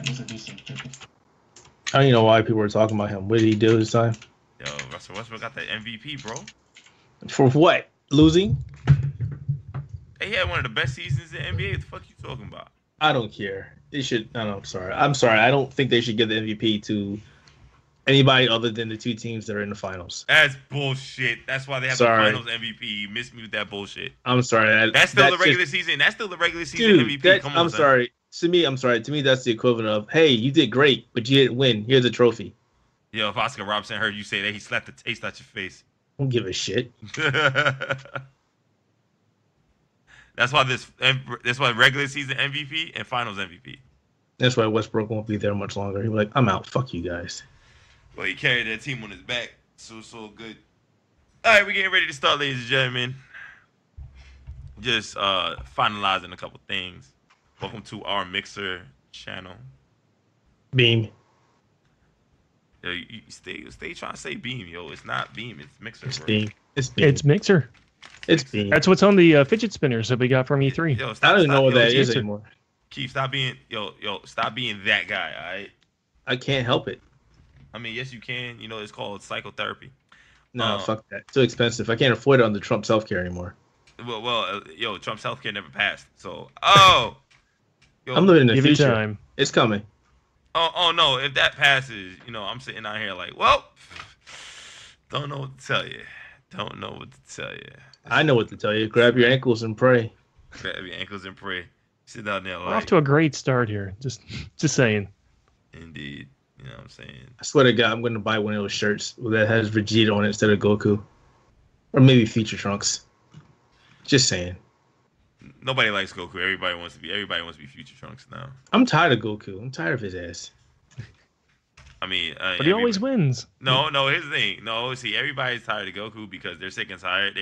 He's a decent kicker. I don't even know why people were talking about him. What did he do this time? Yo, Russell Westbrook got that MVP, bro. For what? Losing? Hey, he had one of the best seasons in the NBA. What the fuck you talking about? I don't care. They should. No, I'm sorry. I'm sorry. I don't think they should give the MVP to anybody other than the two teams that are in the finals. That's bullshit. That's why they have the finals MVP. You missed me with that bullshit. I'm sorry. That's still the regular season. That's still the regular season MVP. Come on, I'm sorry. To me, I'm sorry. To me, that's the equivalent of, hey, you did great, but you didn't win. Here's a trophy. Yo, if Oscar Robertson heard you say that, he slapped the taste out your face. Don't give a shit. That's why regular season MVP and finals MVP. That's why Westbrook won't be there much longer. He'll be like, I'm out. Fuck you guys. Well, he carried that team on his back. So good. All right, we're getting ready to start, ladies and gentlemen. Just finalizing a couple things. Welcome to our Mixer channel. Beam. Yo, you stay trying to say Beam, yo. It's not Beam. It's Mixer. It's bro. Beam. It's Beam. It's Mixer. It's Beam. That's what's on the fidget spinners that we got from E3. Yo, I don't even know what that is Mixer. anymore. Keith, stop being stop being that guy, all right? I can't help it. I mean, yes, you can. You know, it's called psychotherapy. No, fuck that. Too expensive. I can't afford it on the Trump self-care anymore. Well, Trump's healthcare never passed. So, yo, I'm living in the Give it future. time. It's coming. Oh no, if that passes, I'm sitting out here like, well, don't know what to tell you. Don't know what to tell you. I know what to tell you. Grab your ankles and pray. Grab your ankles and pray. Sit down there We're like. off to a great start here. Just saying. Indeed. You know what I'm saying? I swear to God, I'm going to buy one of those shirts that has Vegeta on it instead of Goku. Or maybe Future Trunks. Just saying. Nobody likes Goku. Everybody wants to be Future Trunks now. I'm tired of Goku. I'm tired of his ass. I mean, but he always wins. No, here's the thing. No, see, everybody's tired of Goku because they're sick and tired.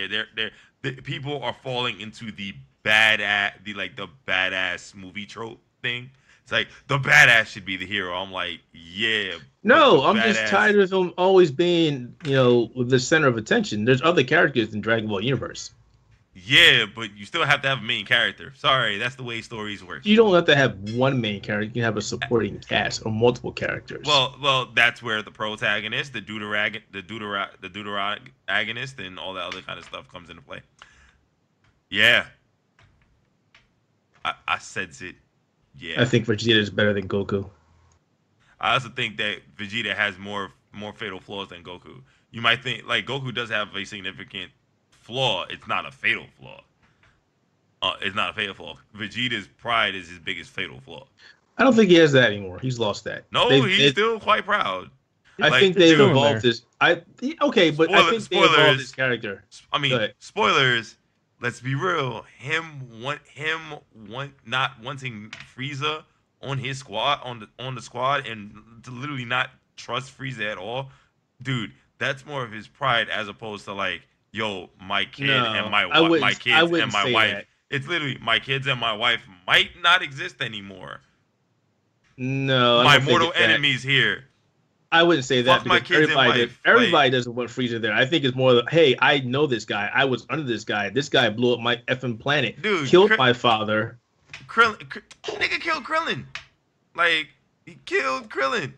People are falling into the badass movie trope thing. It's like the badass should be the hero. I'm like, yeah. No, I'm just tired of him always being, the center of attention. There's other characters in Dragon Ball Universe. Yeah, but you still have to have a main character. Sorry, that's the way stories work. You don't have to have one main character. You can have a supporting cast or multiple characters. Well, that's where the protagonist, the deuteragonist, and all that other kind of stuff comes into play. Yeah, I sense it. Yeah, I think Vegeta is better than Goku. I also think that Vegeta has more fatal flaws than Goku. You might think like Goku does have a significant flaw. It's not a fatal flaw. It's not a fatal flaw. Vegeta's pride is his biggest fatal flaw. I don't think he has that anymore. He's lost that. No, he's still quite proud. I think they've evolved this. Okay, but I think they evolved his character. I mean, spoilers. Let's be real. Him not wanting Frieza on his squad on the squad and to literally not trust Frieza at all, dude. That's more of his pride as opposed to like, yo, my kid and my kids and my wife. That. It's literally my kids and my wife might not exist anymore. No, my mortal enemies here. I wouldn't say that my because kids everybody doesn't want Frieza there. I think it's more, hey, I know this guy. I was under this guy. This guy blew up my effing planet. Dude, killed my father. Nigga killed Krillin. Like, he killed Krillin.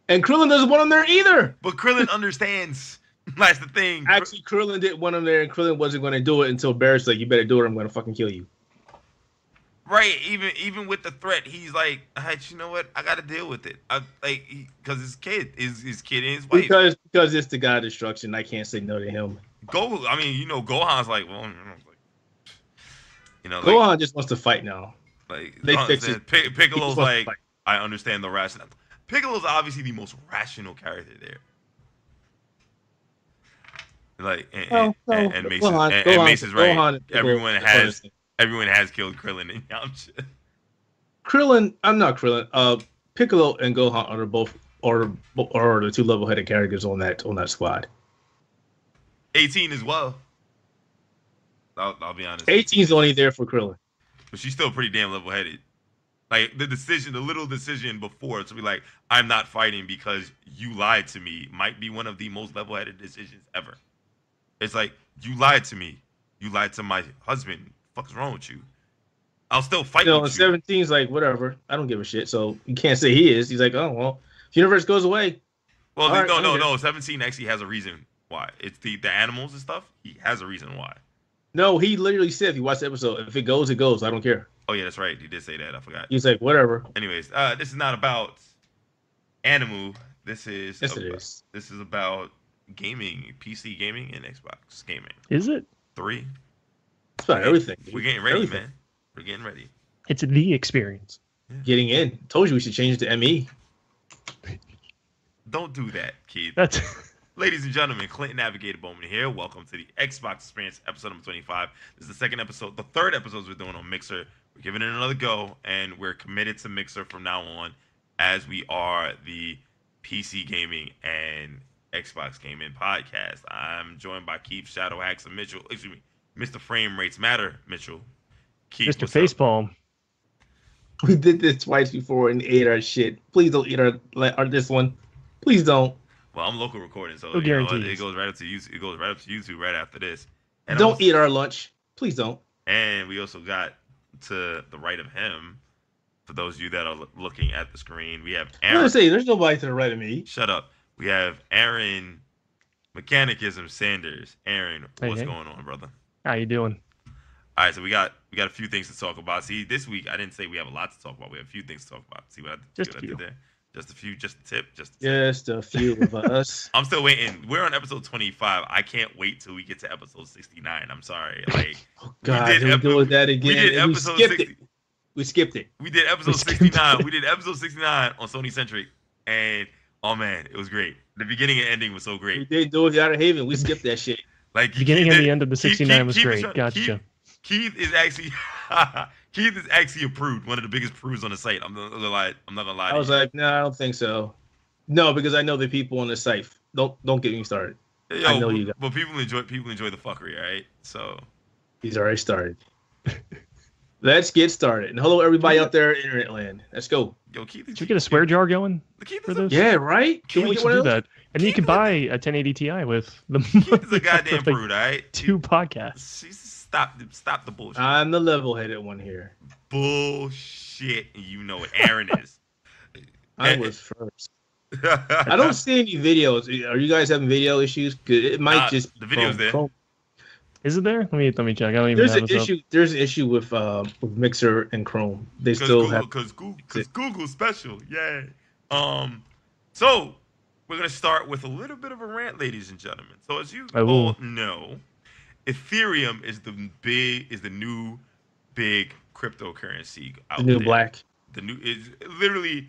And Krillin doesn't want him there either. But Krillin understands. That's the thing. Actually, Krillin didn't want him there, and Krillin wasn't going to do it until Barrett's like, you better do it or I'm going to fucking kill you. Right, even with the threat, he's like, you know what? I got to deal with it. Because his kid and his wife. Because it's the god of destruction. I can't say no to him. Gohan's like, well, Gohan just wants to fight now. Like they fix it. Piccolo's like, I understand the rationale. Piccolo's obviously the most rational character there. Like, and Mace is right. Everyone has killed Krillin and Yamcha. I'm not Krillin. Piccolo and Gohan are both the two level-headed characters on that squad. 18 as well. I'll be honest. 18's only there for Krillin, but she's still pretty damn level-headed. Like the little decision before to be like, I'm not fighting because you lied to me, might be one of the most level-headed decisions ever. It's like, you lied to me. You lied to my husband. What's wrong with you? I'll still fight And with you. 17's like, whatever. I don't give a shit. So you can't say he is. He's like, oh well, if universe goes away. Well, all right, no. 17 actually has a reason why. It's the animals and stuff. He has a reason why. No, he literally said if you watch the episode, if it goes, it goes. I don't care. Oh yeah, that's right. He did say that. I forgot. He's like, whatever. Anyways, this is not about Animu. This is Yes, it is. This is about gaming, PC gaming, and Xbox gaming. Is it? 3. It's about everything. Dude. We're getting ready, everything. man. We're getting ready. It's the experience. Getting in. Told you we should change it to ME. Don't do that, Keith. That's Ladies and gentlemen, Clinton Navigator Bowman here. Welcome to the Xbox Experience episode number 25. This is the second episode, the third episode we're doing on Mixer. We're giving it another go, and we're committed to Mixer from now on, as we are the PC gaming and Xbox gaming podcast. I'm joined by Keith Shadow Hacks and Mitchell. Excuse me, Mr. Frame Rates Matter, Mitchell. Keith, Mr. Facepalm. We did this twice before and ate our shit. Please don't eat our this one. Please don't. Well, I'm local recording, so No guarantees. it goes right up to YouTube. It goes right up to YouTube right after this. And Don't eat our lunch. Please don't. And we also got to the right of him. For those of you that are looking at the screen, we have I'm Aaron. gonna say there's nobody to the right of me. Shut up. We have Aaron Mechanicism Sanders. Aaron, what's Hey. going on, brother? How you doing? All right, so we got a few things to talk about. See, this week I didn't say we have a lot to talk about. We have a few things to talk about. See what I Just a few. did there? Just a few, just a tip, just a tip. Just a few of us. I'm still waiting. We're on episode 25. I can't wait till we get to episode 69. I'm sorry. Like, Oh God, did here we go with that again. we did And we episode skipped 60. it. We skipped it. We did episode We skipped 69. it. We did episode 69 on Sony Centric, and oh man, it was great. The beginning and ending was so We great. did do it with Outerhaven. We skipped that shit. Like Beginning Keith and did- the end of the Keith- 69 was Keith great. trying- Gotcha. Keith is actually Keith is actually a prude, one of the biggest prudes on the site. I'm not gonna lie. I'm not gonna lie. I was like, no, I don't think so. No, because I know the people on the site. Don't get me started. yo, I know you got- but people enjoy the fuckery, all right? So He's already started. Let's get started. And hello, everybody out there in internet land. Let's go. yo, Keith, Should we get a swear jar going? Keith for is a, this? Yeah, right? Can Can we we get should one do of those? that? And you Keith can is buy a 1080 Ti with the Keith is a goddamn with, like, prude, all right? 2 podcasts. Stop the bullshit. I'm the level-headed one here. Bullshit, and you know it. Aaron is. I was first. I don't see any videos. Are you guys having video issues? 'Cause it might Nah, just the video's there. Chrome. Is it there? Let me check. I don't even There's have an this up. issue. There's an issue with Mixer and Chrome. They still have. Because Google's special. Yay. So we're gonna start with a little bit of a rant, ladies and gentlemen. So as you Oh. all know, Ethereum is the new big cryptocurrency out The new there. black. The new is literally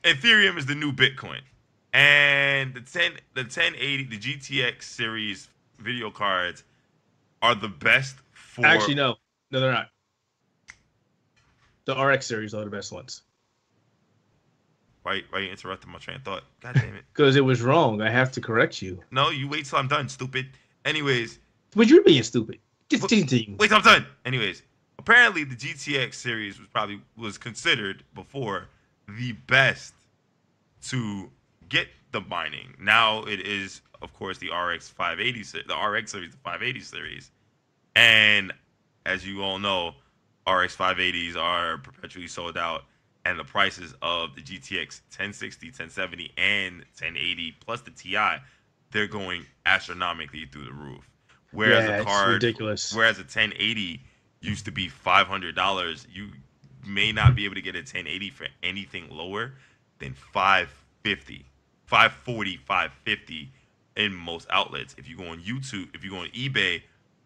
Ethereum is the new Bitcoin, and the 1080, the GTX series video cards are the best for. Actually, no, they're not. The RX series are the best ones Why you interrupting my train of thought? God damn it! because it was wrong. I have to correct you. No, you wait till I'm done, stupid. Anyways, But you're being stupid. Just What- continue. wait till I'm done. Anyways, apparently the GTX series was considered before the best to get the mining. Now it is, of course, the RX 580, the RX series, the 580 series, and as you all know, RX 580s are perpetually sold out, and the prices of the GTX 1060, 1070, and 1080 plus the Ti, they're going astronomically through the roof. Whereas Yeah, a it's card, ridiculous. whereas a 1080 used to be $500, you may not be able to get a 1080 for anything lower than 550, 540, 550 in most outlets. If you go on YouTube, if you go on eBay,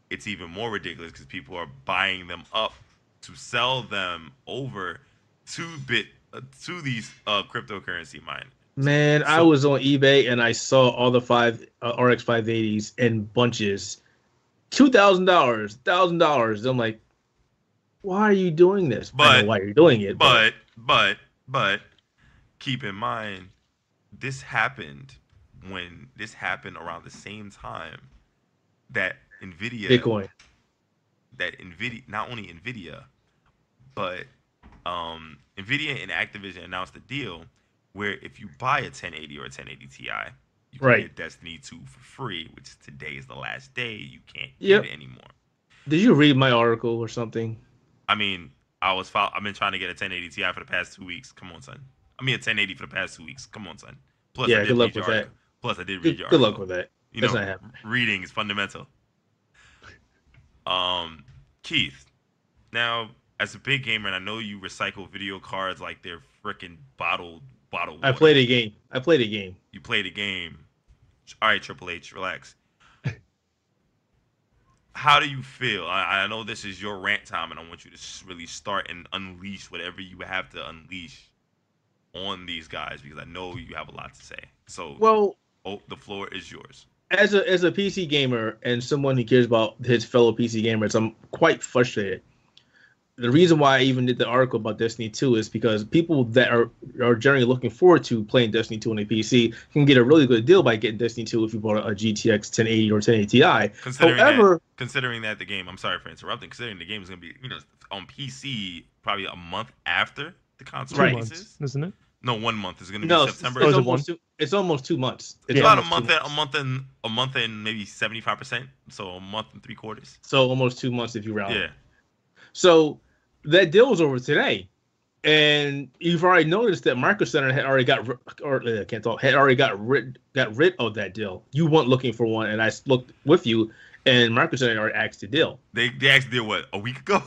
it's even more ridiculous because people are buying them up to sell them over to these cryptocurrency miners. Man, I So- was on eBay and I saw all the RX 580s in bunches. $2,000, $1,000. I'm like, why are you doing this? I But- know why you're doing it. But keep in mind, this happened around the same time that Bitcoin. not only Nvidia, but Nvidia and Activision announced a deal where if you buy a 1080 or a 1080 Ti, you can Right. get Destiny 2 for free, which today is the last day. You can't Yep. get it anymore. Did you read my article or something? I mean, I've been trying to get a 1080 Ti for the past 2 weeks. Come on, son. I mean, a 1080 for the past 2 weeks. Come on, son. Plus, I Yeah, did good luck read your with that. article. Plus, I did read your Good luck article. with that. You That's know, not happening. reading is fundamental. Keith. Now, as a big gamer, and I know you recycle video cards like they're freaking bottled water. I played a game. You played a game. All right, Triple H, relax. How do you feel? I know this is your rant time, and I want you to really start and unleash whatever you have to unleash on these guys, because I know you have a lot to say. So, Well, the floor is yours. as a PC gamer and someone who cares about his fellow PC gamers, I'm quite frustrated. The reason why I even did the article about Destiny 2 is because people that are generally looking forward to playing Destiny 2 on a PC can get a really good deal by getting Destiny 2 if you bought a GTX 1080 or 1080 Ti. Considering that the game, I'm sorry for interrupting, considering the game is going to be, on PC probably a month after the console releases, isn't it? No, 1 month is going to be September. It's almost 2 months. It's about a month and maybe 75%. So a month and 3/4. So almost 2 months if you round. Yeah. So that deal was over today, and you've already noticed that Micro Center had already got rid of that deal. You weren't looking for one, and I looked with you, and Micro Center already axed the deal. They axed the deal what, a week ago?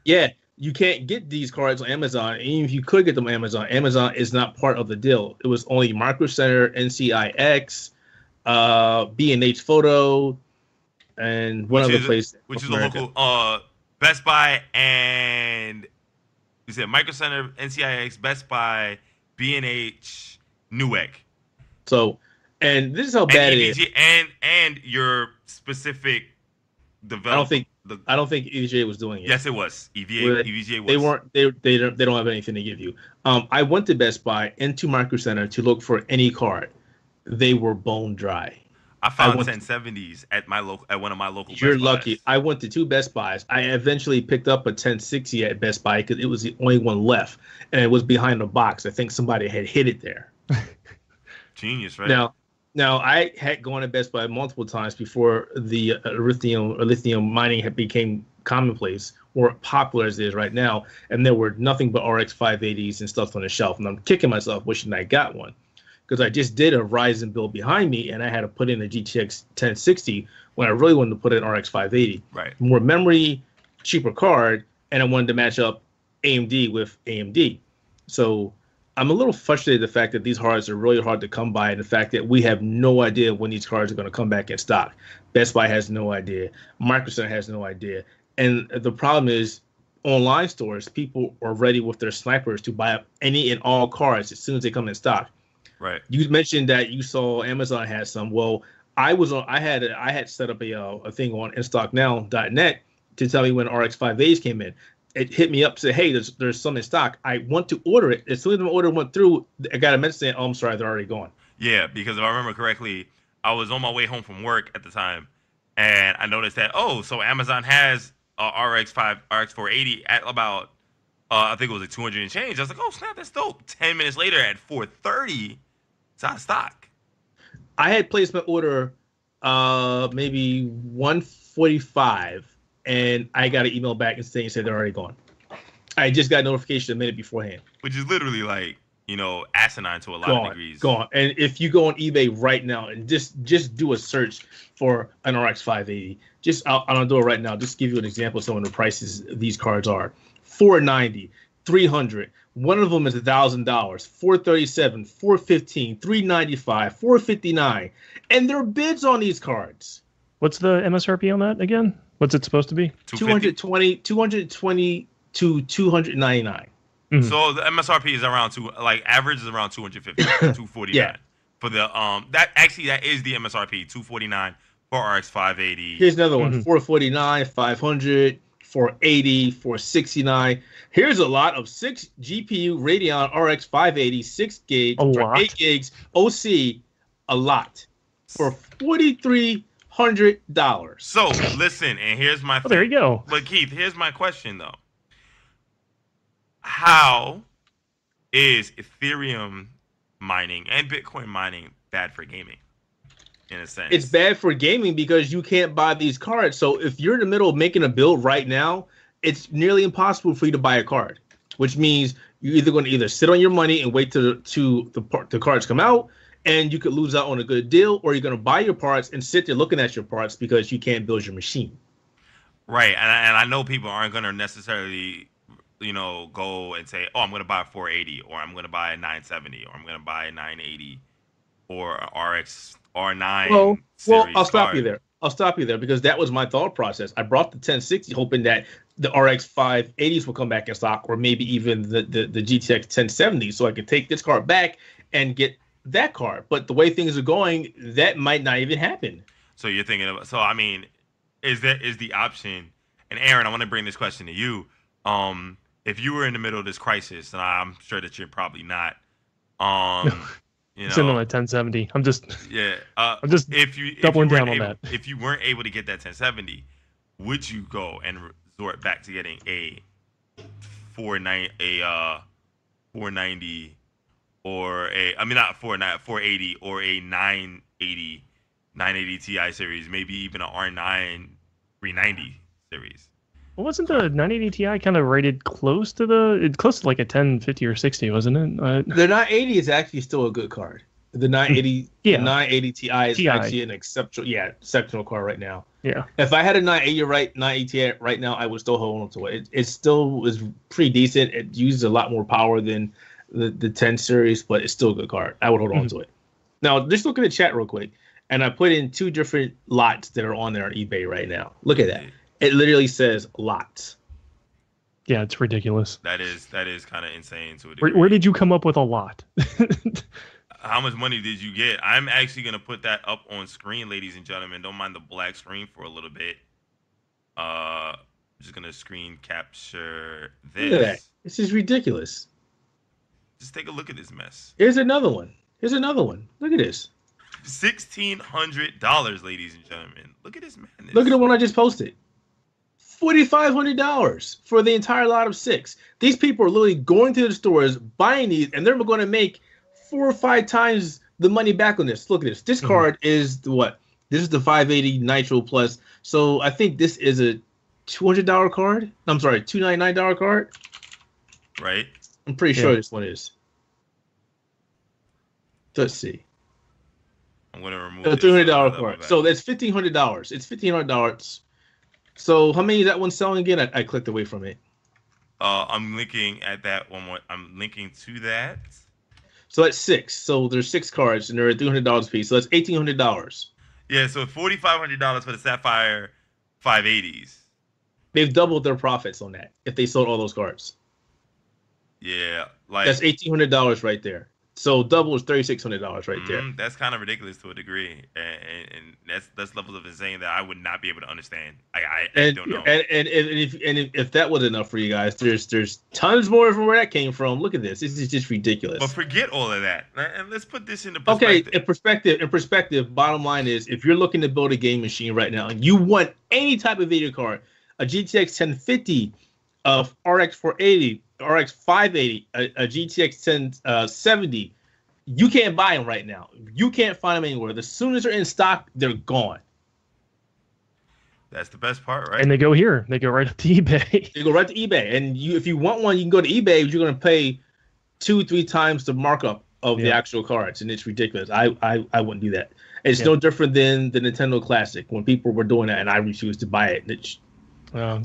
Yeah. You can't get these cards on Amazon. Even if you could get them on Amazon is not part of the deal. It was only Micro Center, NCIX, B&H Photo, and one other place. Which is a local Best Buy, and you said Micro Center, NCIX, Best Buy, B&H, Newegg. So, and this is how bad it is. And your specific development. I don't think EVGA was doing it. Yes, it was. EVGA was. They don't have anything to give you. I went to Best Buy and to Micro Center to look for any card. They were bone dry. I found 1070s at one of my local Best Buys. You're lucky. I went to 2 Best Buys. I eventually picked up a 1060 at Best Buy because it was the only one left, and it was behind the box. I think somebody had hid it there. Genius, right? Now, I had gone to Best Buy multiple times before the lithium mining had became commonplace or popular as it is right now, and there were nothing but RX 580s and stuff on the shelf. And I'm kicking myself wishing I got one, because I just did a Ryzen build behind me, and I had to put in a GTX 1060 when I really wanted to put in RX 580. Right. More memory, cheaper card, and I wanted to match up AMD with AMD. So I'm a little frustrated the fact that these cards are really hard to come by, and the fact that we have no idea when these cards are going to come back in stock. Best Buy has no idea. Microsoft has no idea. And the problem is, online stores, people are ready with their snipers to buy up any and all cards as soon as they come in stock. Right. You mentioned that you saw Amazon had some. Well, I had set up a thing on InStockNow.net to tell me when RX 5As came in. It hit me up, said, hey, there's some in stock. I want to order it. As soon as my order went through, I got a message saying, oh, I'm sorry, they're already gone. Yeah, because if I remember correctly, I was on my way home from work at the time, and I noticed that, so Amazon has RX 480 at about, I think it was like 200 and change. I was like, oh, snap, that's dope. 10 minutes later at 430, it's out of stock. I had placed my order maybe 145. And I got an email back and saying they're already gone. I just got notification a minute beforehand. Which is literally like, asinine to a lot of degrees. Gone. And if you go on eBay right now and just do a search for an RX 580, I'll do it right now. Just give you an example of some of the prices these cards are. $490, $300. One of them is $1,000. $437, $415, $395, $459, and there are bids on these cards. What's the MSRP on that again? What's it supposed to be? 220 to 299. Mm-hmm. So the MSRP is around average is around 250, 249. Yeah. For the that is the MSRP, 249 for RX 580. Here's another one, 449, 500, 480, 469. Here's a lot of 6 GPU Radeon RX 580, 6 gigs, 8 gigs, OC, a lot for $4,300. So listen, and here's my there you go. But Keith, here's my question though. How is Ethereum mining and Bitcoin mining bad for gaming? In a sense, it's bad for gaming because you can't buy these cards. So if you're in the middle of making a build right now, it's nearly impossible for you to buy a card, which means you're either going to sit on your money and wait till the cards come out, and you could lose out on a good deal, or you're going to buy your parts and sit there looking at your parts because you can't build your machine. Right, and I know people aren't going to necessarily, go and say, oh, I'm going to buy a 480, or I'm going to buy a 970, or I'm going to buy a 980, or a RX R9 Well, series I'll stop card. you there. I'll stop you there because that was my thought process. I brought the 1060 hoping that the RX 580s will come back in stock, or maybe even the GTX 1070, so I could take this card back and get that card. But the way things are going, that might not even happen. So you're thinking of, so I mean, is the option? And Aaron, I want to bring this question to you. If you were in the middle of this crisis, and I'm sure that you're probably not, Sitting on a 1070. I'm just I'm just doubling down on that. If you weren't able to get that 1070, would you go and resort back to getting a 490 or not 480 or a 980 Ti series, maybe even an R9 390 series? Well, wasn't the 980 Ti kind of rated close to like a 1050 or 60, wasn't it? The 980 is actually still a good card. The 980, Yeah. the 980 Ti is actually an exceptional card right now. Yeah. If I had a 980 Ti right now, I would still hold on to it. It still is pretty decent. It uses a lot more power than the 10 series, but it's still a good card. I would hold on to it. Now, just look at the chat real quick, and I put in 2 different lots that are on there on eBay right now. Look at that. It literally says lots. Yeah, it's ridiculous. That is kind of insane to a degree. Where did you come up with a lot? How much money did you get? I'm actually going to put that up on screen, ladies and gentlemen. Don't mind the black screen for a little bit. I'm just going to screen capture this. Look at that. This is ridiculous. Just take a look at this mess. Here's another one. Look at this. $1,600, ladies and gentlemen. Look at this madness. Look at the one I just posted. $4,500 for the entire lot of 6. These people are literally going to the stores, buying these, and they're going to make 4 or 5 times the money back on this. Look at this. This card is what? This is the 580 Nitro Plus. So I think this is a $200 card. I'm sorry, $299 card. Right. I'm pretty sure this one is. Let's see. I'm going to remove a $300 card. So that's $1,500. It's $1,500. So how many is that one selling again? I clicked away from it. I'm linking at that one more. I'm linking to that. So that's 6. So there's 6 cards, and they're at $300 a piece. So that's $1,800. Yeah, so $4,500 for the Sapphire 580s. They've doubled their profits on that if they sold all those cards. Yeah, like that's $1,800 right there. So double is $3,600 right there. That's kind of ridiculous to a degree, and that's levels of insane that I would not be able to understand. I don't know. And if that was enough for you guys, there's tons more from where that came from. Look at this. This is just ridiculous. But forget all of that, and let's put this into perspective. Okay, in perspective, bottom line is if you're looking to build a game machine right now and you want any type of video card, a GTX 1050, of RX 480, RX 580, a GTX 1070, you can't buy them right now. You can't find them anywhere. As soon as they're in stock, they're gone. That's the best part, right? And they go here. They go right up to eBay. They go right to eBay. And if you want one, you can go to eBay, but you're going to pay 2-3 times the markup of the actual cards, and it's ridiculous. I wouldn't do that. It's no different than the Nintendo Classic when people were doing that, and I refused to buy it.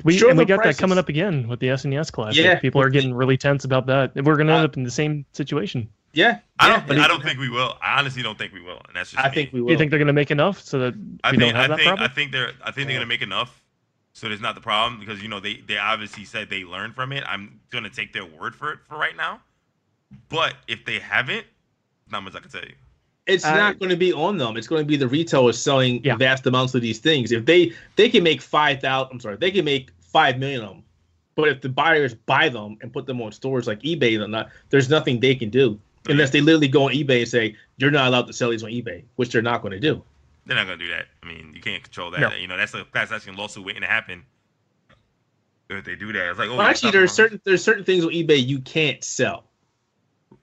We got that coming up again with the SNES Classic. Yeah, people are getting really tense about that. We're going to end up in the same situation. Yeah, I don't think we will. I honestly don't think we will, and that's just. I think we will. You think they're going to make enough so that we don't have that problem? I think they're going to make enough, so there's not the problem because they obviously said they learned from it. I'm going to take their word for it for right now, but if they haven't, not much I can tell you. It's not going to be on them. It's going to be the retailers selling vast amounts of these things. If they can make 5,000, they can make 5 million of them. But if the buyers buy them and put them on stores like eBay, there's nothing they can do unless they literally go on eBay and say you're not allowed to sell these on eBay, which they're not going to do. They're not going to do that. I mean, you can't control that. No. That's a class action lawsuit waiting to happen. If they do that, it's like actually, there's certain things on eBay you can't sell.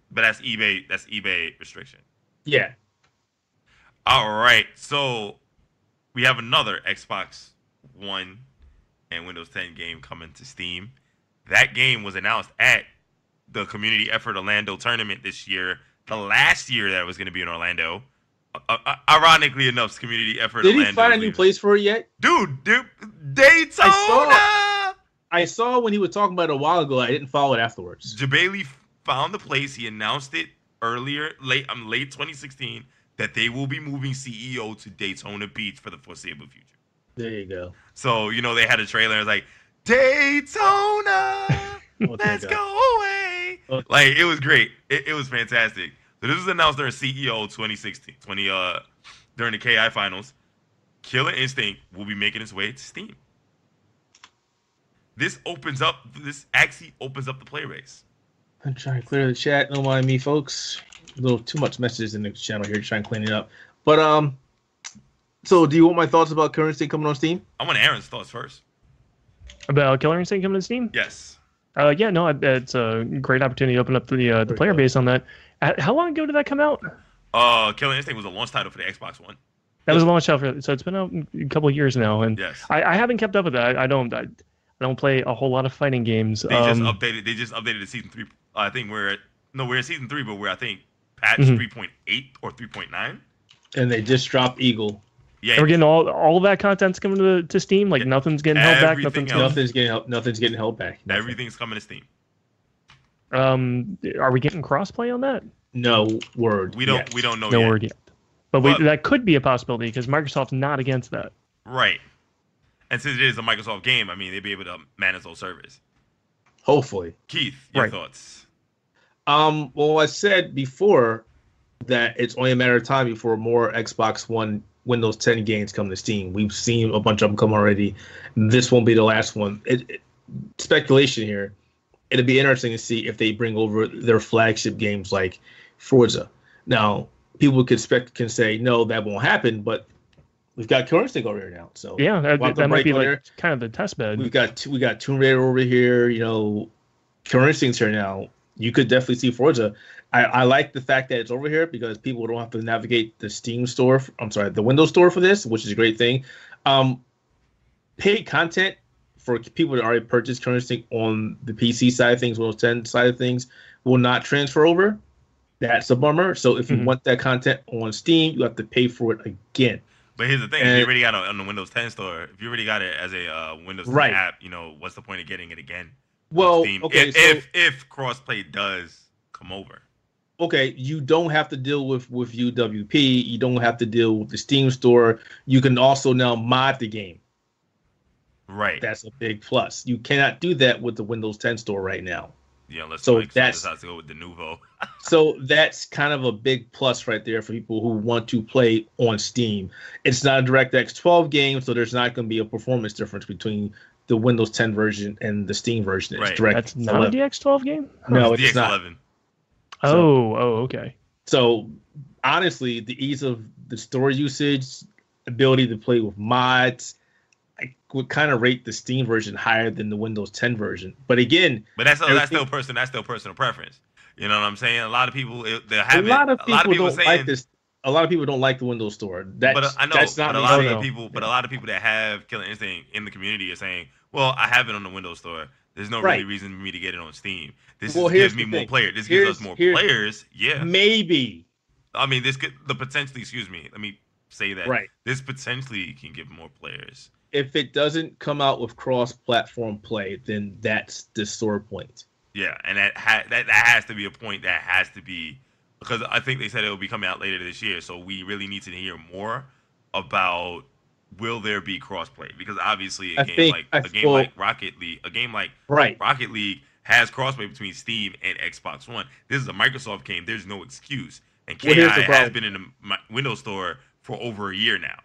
But that's eBay. That's eBay restriction. Yeah. All right. So we have another Xbox One and Windows 10 game coming to Steam. That game was announced at the Community Effort Orlando tournament this year. The last year that it was going to be in Orlando. Ironically enough, Community Effort Did Orlando. Did he find a new place for it yet? Dude, Daytona! I saw when he was talking about it a while ago. I didn't follow it afterwards. Bailey found the place. He announced it earlier, late 2016, that they will be moving CEO to Daytona Beach for the foreseeable future. There you go. So, they had a trailer. It was like, Daytona, let's go away. Okay. Like, it was great. It was fantastic. So this was announced during CEO 2016, during the KI finals. Killer Instinct will be making its way to Steam. This actually opens up the play base. I'm trying to clear the chat. Don't mind me, folks. A little too much messages in the channel here to try and clean it up. But so do you want my thoughts about Killer Instinct coming on Steam? I want Aaron's thoughts first. About Killer Instinct coming to Steam? Yes. Yeah, no, it's a great opportunity to open up the player base on that. How long ago did that come out? Killer Instinct was a launch title for the Xbox One. That was a launch title, so it's been out a couple of years now, and yes. I haven't kept up with that. I don't play a whole lot of fighting games. They just updated the season 3. I think we're in season 3, but we're patch 3.8 or 3.9. And they just dropped Eagle. Yeah, and we're getting all that content's coming to Steam. Like nothing's getting held back. Nothing's getting held back. Nothing. Everything's coming to Steam. Are we getting crossplay on that? No word. We don't know. No word yet. But that could be a possibility because Microsoft's not against that. Right. And since it is a Microsoft game, I mean, they'd be able to manage those servers. Hopefully. Keith, your thoughts? Well, I said before that it's only a matter of time before more Xbox One Windows 10 games come to Steam. We've seen a bunch of them come already. This won't be the last one. Speculation here. It'd be interesting to see if they bring over their flagship games like Forza. Now, people can say, no, that won't happen, but we've got Killer Instinct over here now. So yeah, that might be like kind of the test bed. We got Tomb Raider over here. Killer Instinct's here now. You could definitely see Forza. I like the fact that it's over here because people don't have to navigate the Steam store. The Windows store for this, which is a great thing. Paid content for people that already purchased Killer Instinct on the PC side of things, Windows 10 side of things, will not transfer over. That's a bummer. So if you want that content on Steam, you have to pay for it again. But here's the thing: if you already got it on the Windows 10 store, if you already got it as a Windows 10 app, what's the point of getting it again? Well, Steam? Okay, if crossplay does come over. Okay, you don't have to deal with UWP. You don't have to deal with the Steam store. You can also now mod the game. Right. That's a big plus. You cannot do that with the Windows 10 store right now. Yeah, let's decides to go with the Nouveau. So that's kind of a big plus right there for people who want to play on Steam. It's not a DirectX 12 game, so there's not going to be a performance difference between the Windows 10 version and the Steam version. It's That's not a DX12 game? No, it's not. DX11. Okay. So honestly, the ease of the store usage, ability to play with mods, I would kind of rate the Steam version higher than the Windows 10 version. But again, that's still personal preference. You know what I'm saying? A lot of people don't like this. A lot of people don't like the Windows Store. A lot of people that have Killer Instinct in the community are saying, "Well, I have it on the Windows Store. There's no really reason for me to get it on Steam. Gives me more players. This gives us more players. Yeah, maybe. I mean, this could potentially. Excuse me. Let me say that. Right. This potentially can give more players. If it doesn't come out with cross-platform play, then that's the sore point. Yeah, and that has to be a point that has to be, because I think they said it will be coming out later this year. So we really need to hear more about will there be crossplay, because obviously a game like Rocket League has crossplay between Steam and Xbox One. This is a Microsoft game. There's no excuse, and KI has been in the Windows Store for over a year now.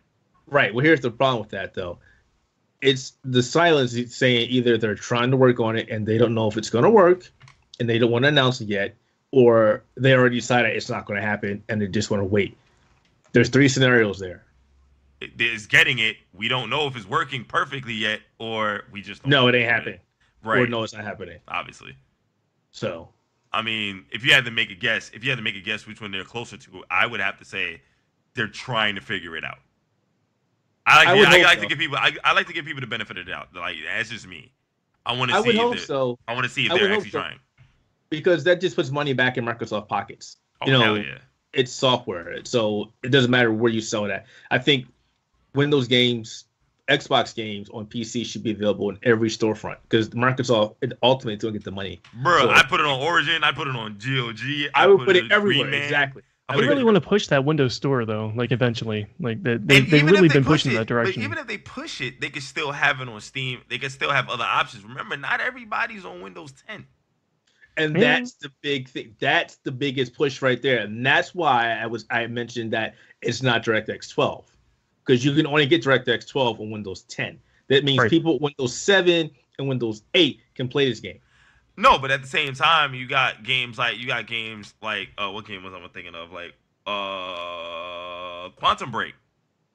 Right. Well, here's the problem with that, though. It's the silence saying either they're trying to work on it and they don't know if it's going to work and they don't want to announce it yet, or they already decided it's not going to happen and they just want to wait. There's 3 scenarios there. It's getting it. We don't know if it's working perfectly yet, or we just don't know it ain't happening. Right. Or no, it's not happening. Obviously. So, I mean, if you had to make a guess which one they're closer to, I would have to say they're trying to figure it out. I like to give people. I like to give people the benefit of the doubt. Like that's just me. I want to see. I want to see if they're actually trying. Because that just puts money back in Microsoft pockets. Oh, hell yeah. It's software, so it doesn't matter where you sell it at. I think Windows games, Xbox games on PC should be available in every storefront because Microsoft ultimately is going to get the money. Bro, so, I put it on Origin. I put it on GOG. I would put it everywhere. Exactly. I really want to push that Windows Store though, like eventually, like they've really been pushing in that direction. But even if they push it, they can still have it on Steam. They can still have other options. Remember, not everybody's on Windows 10. And that's the big thing. That's the biggest push right there, and that's why I mentioned that it's not DirectX 12 because you can only get DirectX 12 on Windows 10. That means people Windows 7 and Windows 8 can play this game. No, but at the same time, you got games like what game was I thinking of? Like Quantum Break,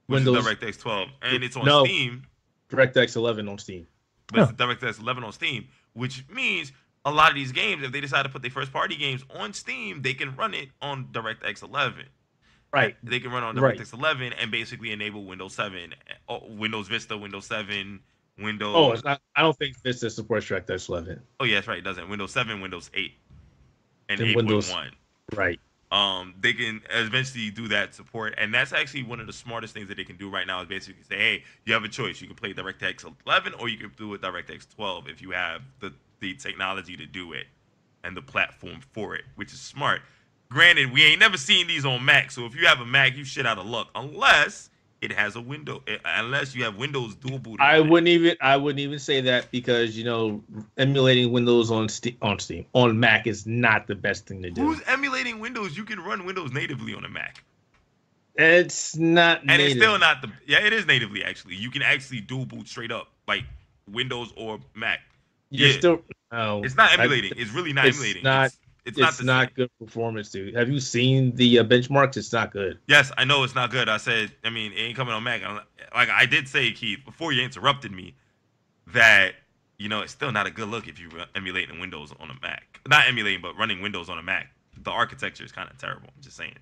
which is DirectX 12, and it's on Steam. DirectX 11 on Steam. But it's DirectX 11 on Steam, which means a lot of these games, if they decide to put their first-party games on Steam, they can run it on DirectX 11. Right. They can run on DirectX 11 and basically enable Windows 7, Windows Vista, Windows 7. Windows. Oh, it's not. I don't think Vista supports DirectX 11. Oh yeah, that's right. It doesn't. Windows 7, Windows 8, and 8.1. Right. They can eventually do that support, and that's actually one of the smartest things that they can do right now. Is basically say, hey, you have a choice. You can play DirectX 11, or you can do it DirectX 12 if you have the technology to do it and the platform for it, which is smart. Granted, we ain't never seen these on Mac, so if you have a Mac, you shit out of luck, unless it has a window, unless you have Windows dual boot. I wouldn't even say that because emulating Windows on Mac is not the best thing to do. Who's emulating Windows? You can run Windows natively on a Mac. It's not, and native. It's still not the. Yeah, it is natively actually. You can actually dual boot straight up like Windows or Mac. It's not emulating. It's really not emulating. It's not good performance, dude. Have you seen the benchmarks? It's not good. Yes, I know it's not good. I said, it ain't coming on Mac. Like I did say, Keith, before you interrupted me, that it's still not a good look if you're emulating Windows on a Mac. Not emulating, but running Windows on a Mac. The architecture is kind of terrible. I'm just saying.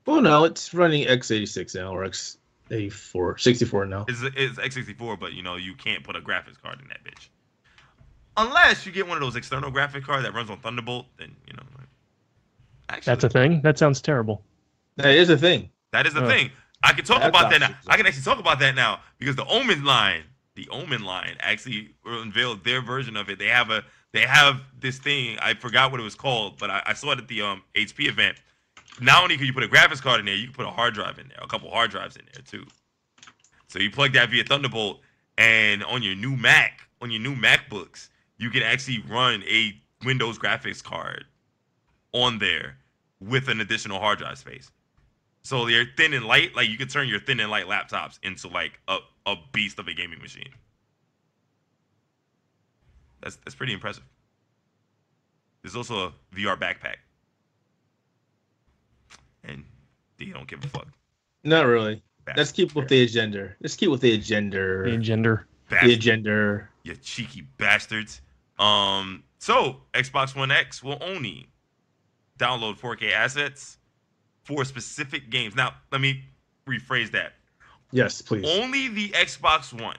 Well, no, it's running x86 now or x84, 64 now. It's x64, but you can't put a graphics card in that bitch. Unless you get one of those external graphic cards that runs on Thunderbolt, then actually, that's a thing. That sounds terrible. That is a thing. That is a thing. I can talk about that now. I can actually talk about that now because the Omen line actually unveiled their version of it. They have this thing. I forgot what it was called, but I saw it at the HP event. Not only can you put a graphics card in there, you can put a hard drive in there, a couple hard drives in there too. So you plug that via Thunderbolt, and on your new MacBooks, you can actually run a Windows graphics card on there with an additional hard drive space. So they're thin and light. Like you can turn your thin and light laptops into like a beast of a gaming machine. That's pretty impressive. There's also a VR backpack. And they don't give a fuck. Not really. Let's keep with the agenda. You cheeky bastards. So Xbox One X will only download 4K assets for specific games. Now, let me rephrase that. Yes, please. Only the Xbox One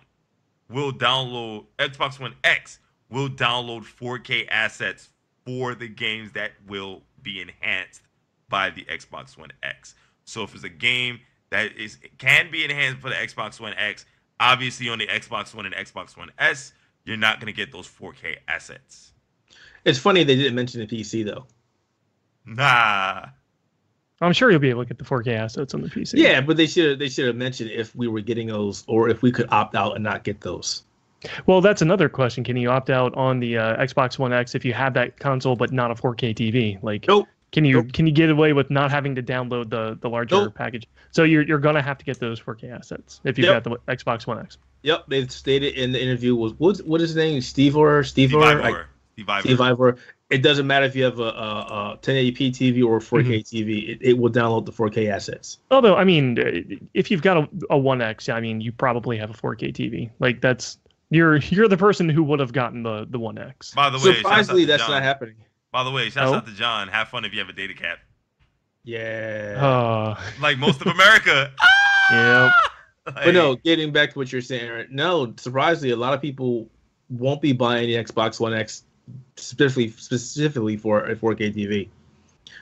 X will download 4K assets for the games that will be enhanced by the Xbox One X. So if it's a game that can be enhanced for the Xbox One X, obviously on the Xbox One and Xbox One S, you're not going to get those 4K assets. It's funny they didn't mention the PC though. Nah. I'm sure you'll be able to get the 4K assets on the PC. Yeah, but they should have mentioned if we were getting those or if we could opt out and not get those. Well, that's another question. Can you opt out on the Xbox One X if you have that console but not a 4K TV? Like, nope. Can you get away with not having to download the larger package? So you're gonna have to get those 4K assets if you've got the Xbox One X. Yep, they stated in the interview what is his name? Steve Ivor. It doesn't matter if you have a 1080p TV or a 4K TV. It will download the 4K assets. Although, I mean, if you've got a One X, I mean, you probably have a 4K TV. Like you're the person who would have gotten the One X. By the way, surprisingly, that's not happening. By the way, shouts out to John. Have fun if you have a data cap. Yeah. Like most of America. Yeah. Like, But no, getting back to what you're saying, Aaron, no, surprisingly, a lot of people won't be buying the Xbox One X specifically for a 4K TV.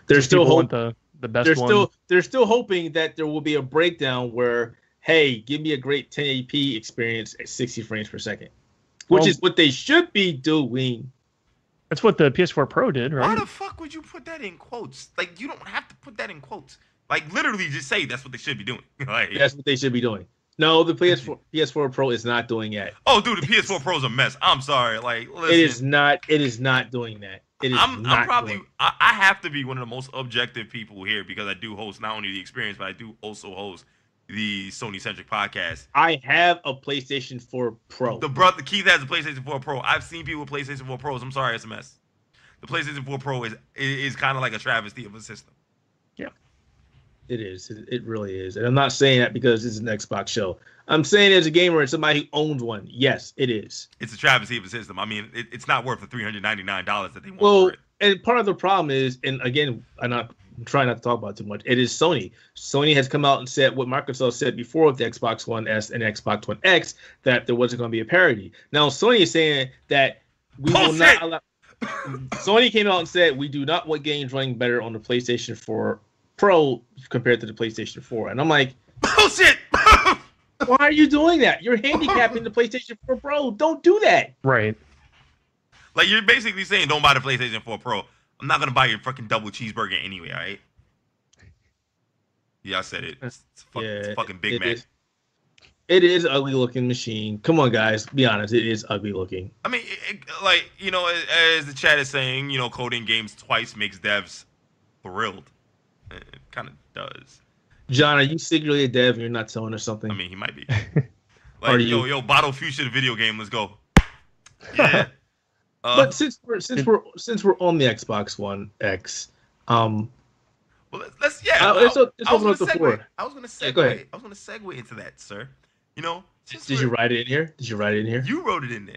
They're Just still people want hoping. the best one. They're still hoping that there will be a breakdown where, hey, give me a great 1080p experience at 60 frames per second, which is what they should be doing. That's what the PS4 Pro did, right? why the fuck would you put that in quotes? Like, you don't have to put that in quotes. Like, literally just say that's what they should be doing. Like, That's what they should be doing. No, the PS4 Pro is not doing that. oh, dude, the PS4 Pro is a mess. I'm sorry. Like, listen, It is not. It is not doing that. It is I'm not probably doing I have to be one of the most objective people here because I do host not only the Experience, but I do also host the Sony centric podcast. I have a PlayStation 4 Pro. The Keith has a PlayStation 4 Pro. I've seen people with PlayStation 4 Pros. I'm sorry, it's a mess. The PlayStation 4 Pro is kind of like a travesty of a system. Yeah. It is. It really is. And I'm not saying that because it's an Xbox show. I'm saying as a gamer and somebody who owns one, yes, it is. It's a travesty of a system. I mean, it's not worth the $399 that they want Well, for it. and part of the problem is, and again, I'm trying not to talk about it too much. It is Sony. Sony has come out and said what Microsoft said before with the Xbox One S and Xbox One X, that there wasn't going to be a parity. Now Sony is saying that we will not allow. Sony came out and said we do not want games running better on the PlayStation 4 Pro compared to the PlayStation 4, and I'm like, bullshit. why are you doing that? You're handicapping the PlayStation 4 Pro. Don't do that. Right. Like, you're basically saying don't buy the PlayStation 4 Pro. I'm not gonna buy your fucking double cheeseburger anyway, all right? Yeah, I said it. It's a fucking Big Mac. It is an ugly looking machine. Come on, guys. Be honest. It is ugly looking. I mean, like, you know, as the chat is saying, you know, coding games twice makes devs thrilled. It kind of does. John, are you secretly a dev and you're not telling us something? I mean, he might be. Like, yo, Bottle Future, the video game. Let's go. Yeah. But since we're on the Xbox One X, well, let's I was gonna segue into that, sir. You know, did you write it in here? You wrote it in there.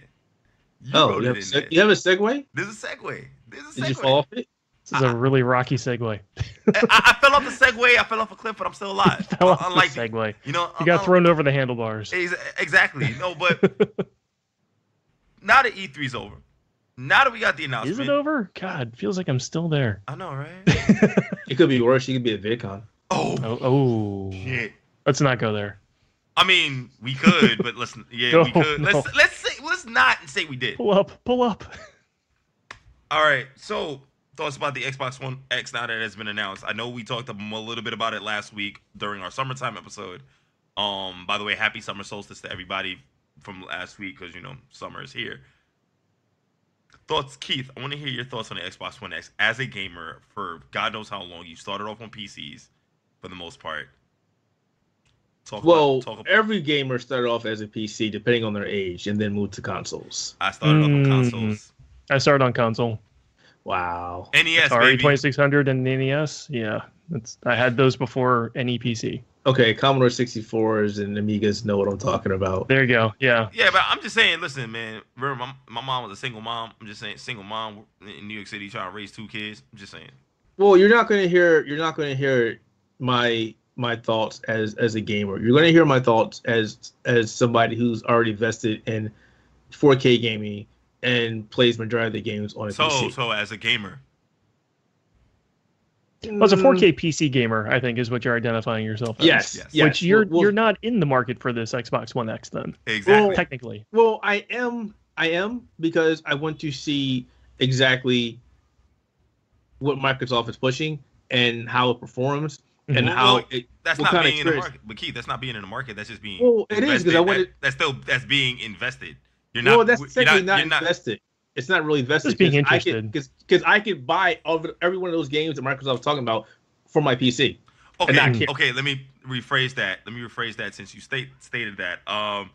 You have a segue? There's a segue. Did you fall off it? This is a really rocky segue. I fell off the Segway. I fell off a cliff, but I'm still alive. Unlike the Segway. You know, you got thrown over the handlebars. Exactly. No, but now that E3's over, now that we got the announcement. Is it over? God, feels like I'm still there. I know, right? It could be worse. You could be at VidCon. Oh. Shit. Let's not go there. I mean, we could, but we could. No. Let's not say we did. Pull up. All right, so thoughts about the Xbox One X now that it has been announced. I know we talked a little bit about it last week during our summertime episode. By the way, happy summer solstice to everybody from last week because, you know, summer is here. Thoughts, Keith, I want to hear your thoughts on the Xbox One X as a gamer for God knows how long. You started off on PCs for the most part. Every gamer started off as a PC depending on their age and then moved to consoles. I started off on consoles. I started on console. Wow. NES, Atari baby. 2600 and NES. Yeah, I had those before any PC. Okay, Commodore 64s and Amigas know what I'm talking about. There you go. Yeah. Yeah, but I'm just saying, listen, man. Remember, my mom was a single mom. I'm just saying, single mom in New York City trying to raise 2 kids. I'm just saying. Well, you're not going to hear my thoughts as a gamer. You're going to hear my thoughts as somebody who's already vested in 4K gaming and plays majority of the games on a PC. So as a gamer. Well, as a 4K PC gamer, I think is what you're identifying yourself as. Yes. Which you're not in the market for this Xbox One X then. Exactly. Well, technically. Well, I am because I want to see exactly what Microsoft is pushing and how it performs and that's not being in the market. But Keith, that's not being in the market. That's just being it is because that's being invested. You're not. Well, that's technically not invested. It's not really vested. Just being interested. Because I could buy every one of those games that Microsoft's talking about for my PC. Okay. Let me rephrase that. Since you stated that.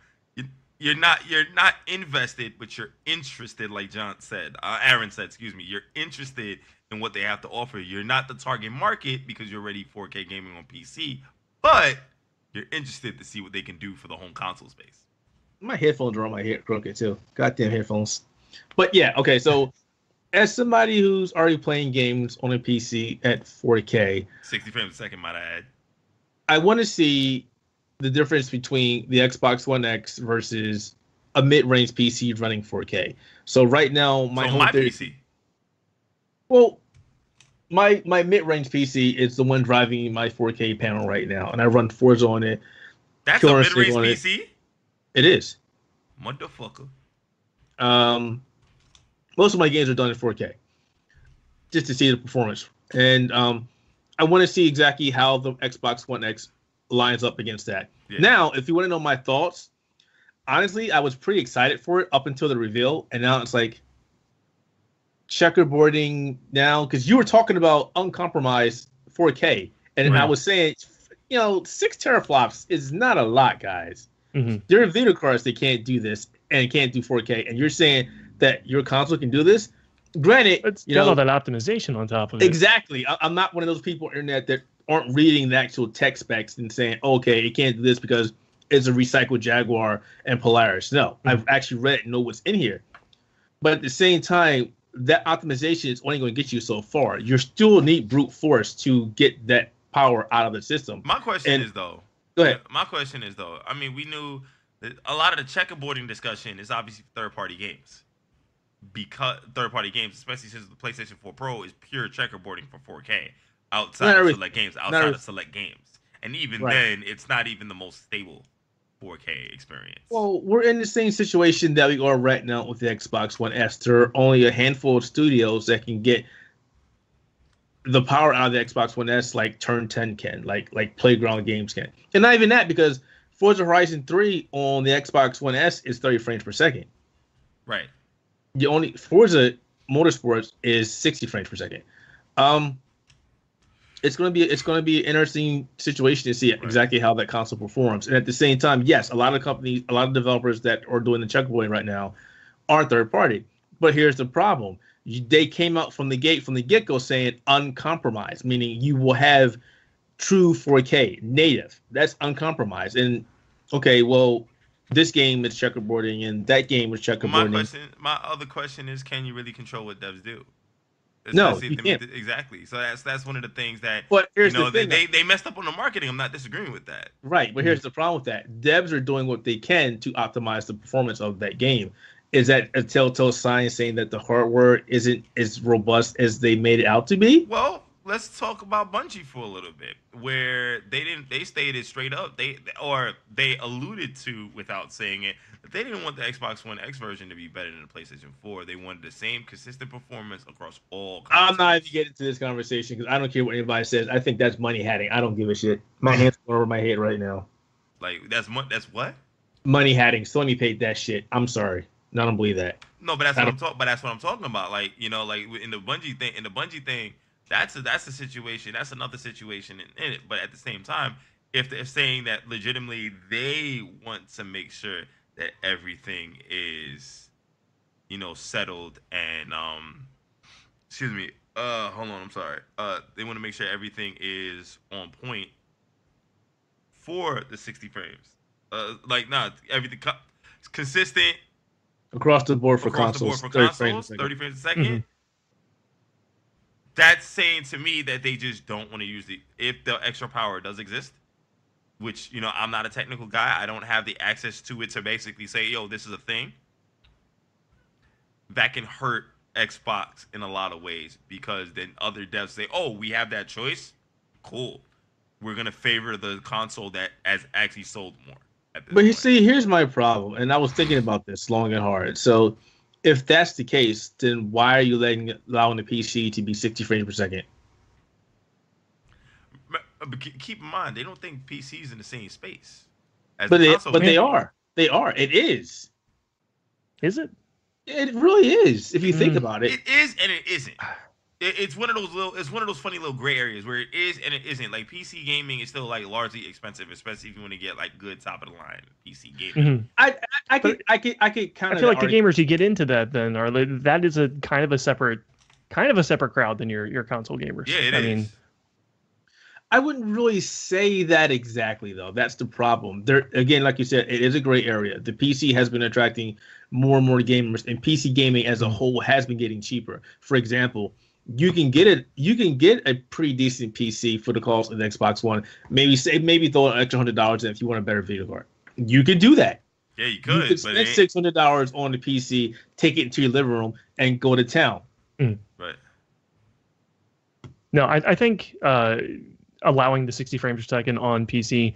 You're not invested, but you're interested, like John said. Aaron said, excuse me. You're interested in what they have to offer. You're not the target market because you're already 4K gaming on PC, but you're interested to see what they can do for the home console space. My headphones are on my head crooked too. Goddamn headphones. But yeah, okay. So as somebody who's already playing games on a PC at 4K, 60 frames a second, might I add. I want to see the difference between the Xbox One X versus a mid-range PC running 4K. So right now, my PC. Well, my mid-range PC is the one driving my 4K panel right now, and I run Forza on it. That's a mid-range PC? It is. Motherfucker. Most of my games are done in 4K, just to see the performance. And I want to see exactly how the Xbox One X lines up against that. Yeah. Now, if you want to know my thoughts, honestly, I was pretty excited for it up until the reveal, and now it's like checkerboarding now, because you were talking about uncompromised 4K, and I was saying, 6 teraflops is not a lot, guys. Mm-hmm. There are video cards that can't do this and can't do 4K, and you're saying that your console can do this. Granted, it's got all that optimization on top of it. Exactly. I'm not one of those people on the internet that aren't reading the actual tech specs and saying, okay, it can't do this because it's a recycled Jaguar and Polaris. No, I've actually read it and know what's in here. But at the same time, that optimization is only going to get you so far. You still need brute force to get that power out of the system. My question is, though. Go ahead. My question is, though. I mean, we knew that a lot of the checkerboarding discussion is obviously third-party games. Because third-party games, especially since the PlayStation 4 Pro is pure checkerboarding for 4K outside of select games. And even then, it's not even the most stable 4K experience. Well, we're in the same situation that we are right now with the Xbox One S. There are only a handful of studios that can get the power out of the Xbox One S like Turn 10 can, like Playground Games can. And not even that, because Forza Horizon 3 on the Xbox One S is 30 frames per second. Right. The only Forza Motorsports is 60 frames per second. It's gonna be an interesting situation to see exactly how that console performs. And at the same time, yes, a lot of companies, a lot of developers that are doing the checkerboarding right now are third party. But here's the problem: they came out from the get-go saying uncompromised, meaning you will have true 4K native. That's uncompromised. And okay, well, this game is checkerboarding and that game was checkerboarding. My other question is, can you really control what devs do? No, you can't. Exactly. So that's one of the things that, but here's the thing, they messed up on the marketing. I'm not disagreeing with that. Right, but here's the problem with that. Devs are doing what they can to optimize the performance of that game. Is that a telltale sign saying that the hardware isn't as robust as they made it out to be? Well, let's talk about Bungie for a little bit, where they stated straight up, they alluded to without saying it, that they didn't want the Xbox One X version to be better than the PlayStation 4. They wanted the same consistent performance across all consoles. I'm not even getting into this conversation because I don't care what anybody says. I think that's money hatting. I don't give a shit. My hands are over my head right now. Like that's what? Money hatting. Sony paid that shit. I'm sorry. No, I don't believe that. No, but that's what I'm talking about. Like, like in the Bungie thing, that's a situation. That's another situation in it. But at the same time, if they're saying that legitimately they want to make sure that everything is, settled and excuse me, hold on, I'm sorry. They want to make sure everything is on point for the 60 frames. Everything consistent across the board for consoles. 30 frames a second. Mm-hmm. That's saying to me that they just don't want to use if the extra power does exist, which, I'm not a technical guy. I don't have the access to it to basically say, yo, this is a thing. That can hurt Xbox in a lot of ways, because then other devs say, oh, we have that choice. Cool. We're going to favor the console that has actually sold more. But you see, here's my problem, and I was thinking about this long and hard. So if that's the case, then why are you allowing the PC to be 60 frames per second? But keep in mind, they don't think PCs in the same space. But they are. They are. It is. Is it? It really is. If you think about it, it is and it isn't. It's one of those funny little gray areas where it is and it isn't. Like PC gaming is still like largely expensive, especially if you want to get like good top of the line PC gaming. Mm-hmm. I could kind of. I feel like the gamers who get into that then are that is a kind of a separate crowd than your console gamers. Yeah, it is. Mean, I wouldn't really say that exactly, though. That's the problem. There again, like you said, it is a gray area. The PC has been attracting more and more gamers, and PC gaming as a whole has been getting cheaper. For example, you can get it. You can get a pretty decent PC for the cost of the Xbox One. Maybe throw an extra $100 in if you want a better video card. You could do that. Yeah, you You could. could spend $600 on the PC, take it into your living room, and go to town. Right. No, I think allowing the 60 frames per second on PC,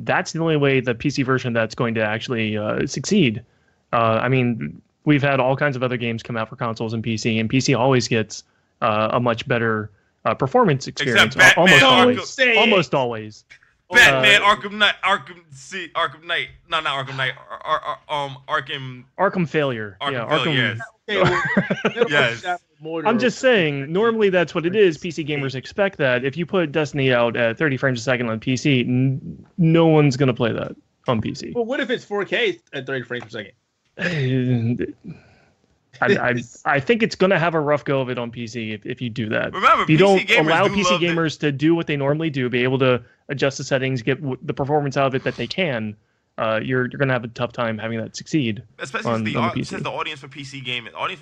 that's the only way the PC version that's going to actually succeed. I mean, we've had all kinds of other games come out for consoles and PC always gets a much better performance experience. Almost always. Batman, Arkham Knight. No, not Arkham Knight. Arkham Failure. Arkham, yes. Yes. I'm just saying, normally that's what it is. PC gamers expect that. If you put Destiny out at 30 frames a second on PC, no one's going to play that on PC. Well, what if it's 4K at 30 frames per second? I think it's going to have a rough go of it on PC if you do that. Remember, if you PC don't allow PC gamers to do what they normally do, be able to adjust the settings, get the performance out of it that they can, you're going to have a tough time having that succeed. Especially on the PC. Since the audience for PC gaming, audience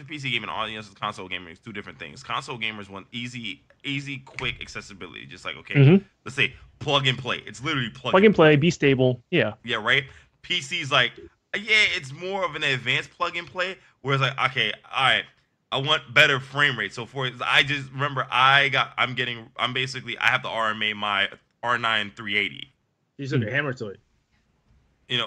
for console gaming is two different things. Console gamers want easy, quick accessibility. Just like, okay, let's say plug and play. It's literally plug and play, be stable. Yeah. Yeah, right? PC's like, yeah, it's more of an advanced plug and play. Whereas like, okay, all right, I want better frame rate. So I just remember I have the RMA my R9 380. You took a hammer to it.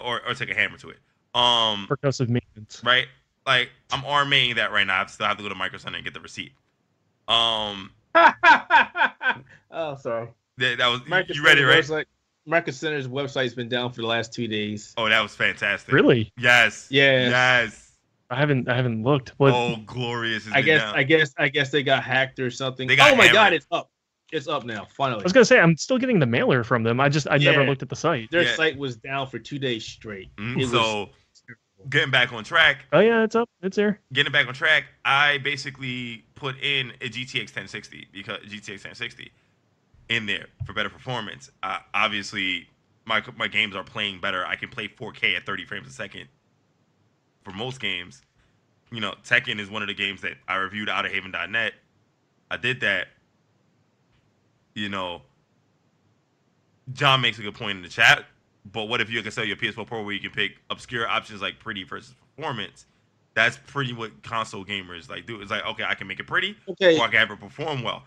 Or take a hammer to it. Percussive maintenance. Right? Like, I'm RMAing that right now. I still have to go to Micro Center and get the receipt. Oh, sorry. That was you read it, right? Micro Center's website's been down for the last 2 days. Oh, that was fantastic. Really? Yes. Yeah. Yes. I haven't looked. What? Oh, glorious! I guess they got hacked or something. Oh my God, it's up! It's up now. Finally. I was gonna say I'm still getting the mailer from them. I never looked at the site. Their site was down for 2 days straight. So getting back on track. Oh yeah, it's up. It's there. Getting back on track. I basically put in a GTX 1060 in there for better performance. Obviously, my games are playing better. I can play 4K at 30 frames a second. For most games, Tekken is one of the games that I reviewed Outerhaven.net. I did that. John makes a good point in the chat, but what if you can sell your PS4 Pro where you can pick obscure options like pretty versus performance? That's pretty what console gamers do. It's like, okay, I can make it pretty, or I can have it perform well.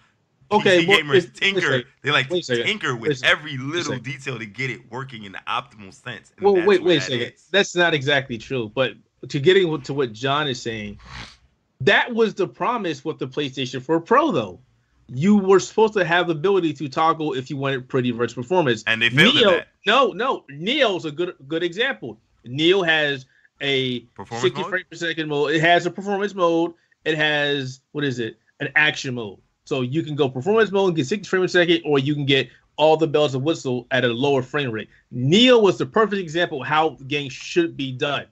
PC gamers tinker. They like to tinker with every little detail to get it working in the optimal sense. Well, wait a second. That's not exactly true, but to getting to what John is saying, that was the promise with the PlayStation 4 Pro, though. You were supposed to have the ability to toggle if you wanted pretty versus performance. And they failed at that. No. Neo's a good example. Neo has a 60 frames per second mode. It has a performance mode. It has, an action mode. So you can go performance mode and get 60 frames per second, or you can get all the bells and whistles at a lower frame rate. Neo was the perfect example of how the game should be done.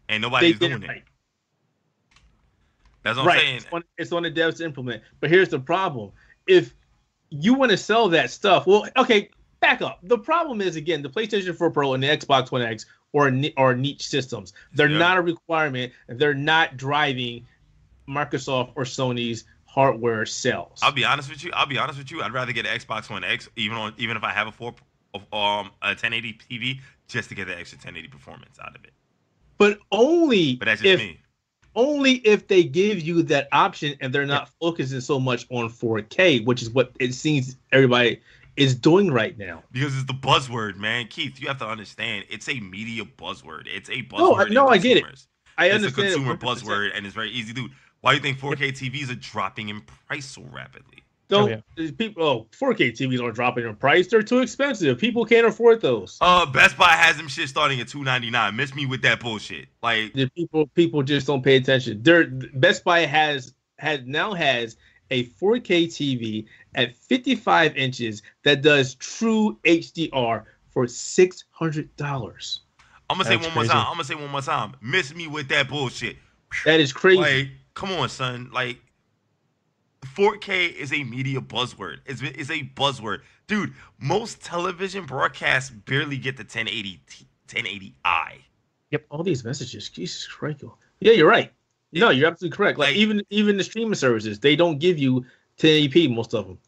And nobody's doing it. Right. That's what I'm saying. It's on the devs to implement. But here's the problem. If you want to sell that stuff, well, okay, back up. The problem is, again, the PlayStation 4 Pro and the Xbox One X are niche systems. They're not a requirement. They're not driving Microsoft or Sony's hardware sales. I'll be honest with you. I'd rather get an Xbox One X, even if I have a 1080 TV, just to get the extra 1080 performance out of it. But that's just me. Only if they give you that option and they're not focusing so much on 4K, which is what it seems everybody is doing right now. Because it's the buzzword, man. Keith, you have to understand. It's a media buzzword. It's a buzzword. No, I get it. I understand. It's a consumer buzzword, and it's very easy, dude. Why do you think 4K TVs are dropping in price so rapidly? 4K TVs aren't dropping in price. They're too expensive. People can't afford those. Best Buy has them shit starting at $299. Miss me with that bullshit. Like, people just don't pay attention. Best Buy has a 4K TV at 55 inches that does true HDR for $600. I'm gonna say one more time. Miss me with that bullshit. That is crazy. Like, come on, son. Like, 4K is a media buzzword. It's a buzzword. Dude, most television broadcasts barely get the 1080i. Yep, all these messages. Jesus Christ. Yeah, you're right. No, you're absolutely correct. Like even the streaming services, they don't give you 1080p, most of them.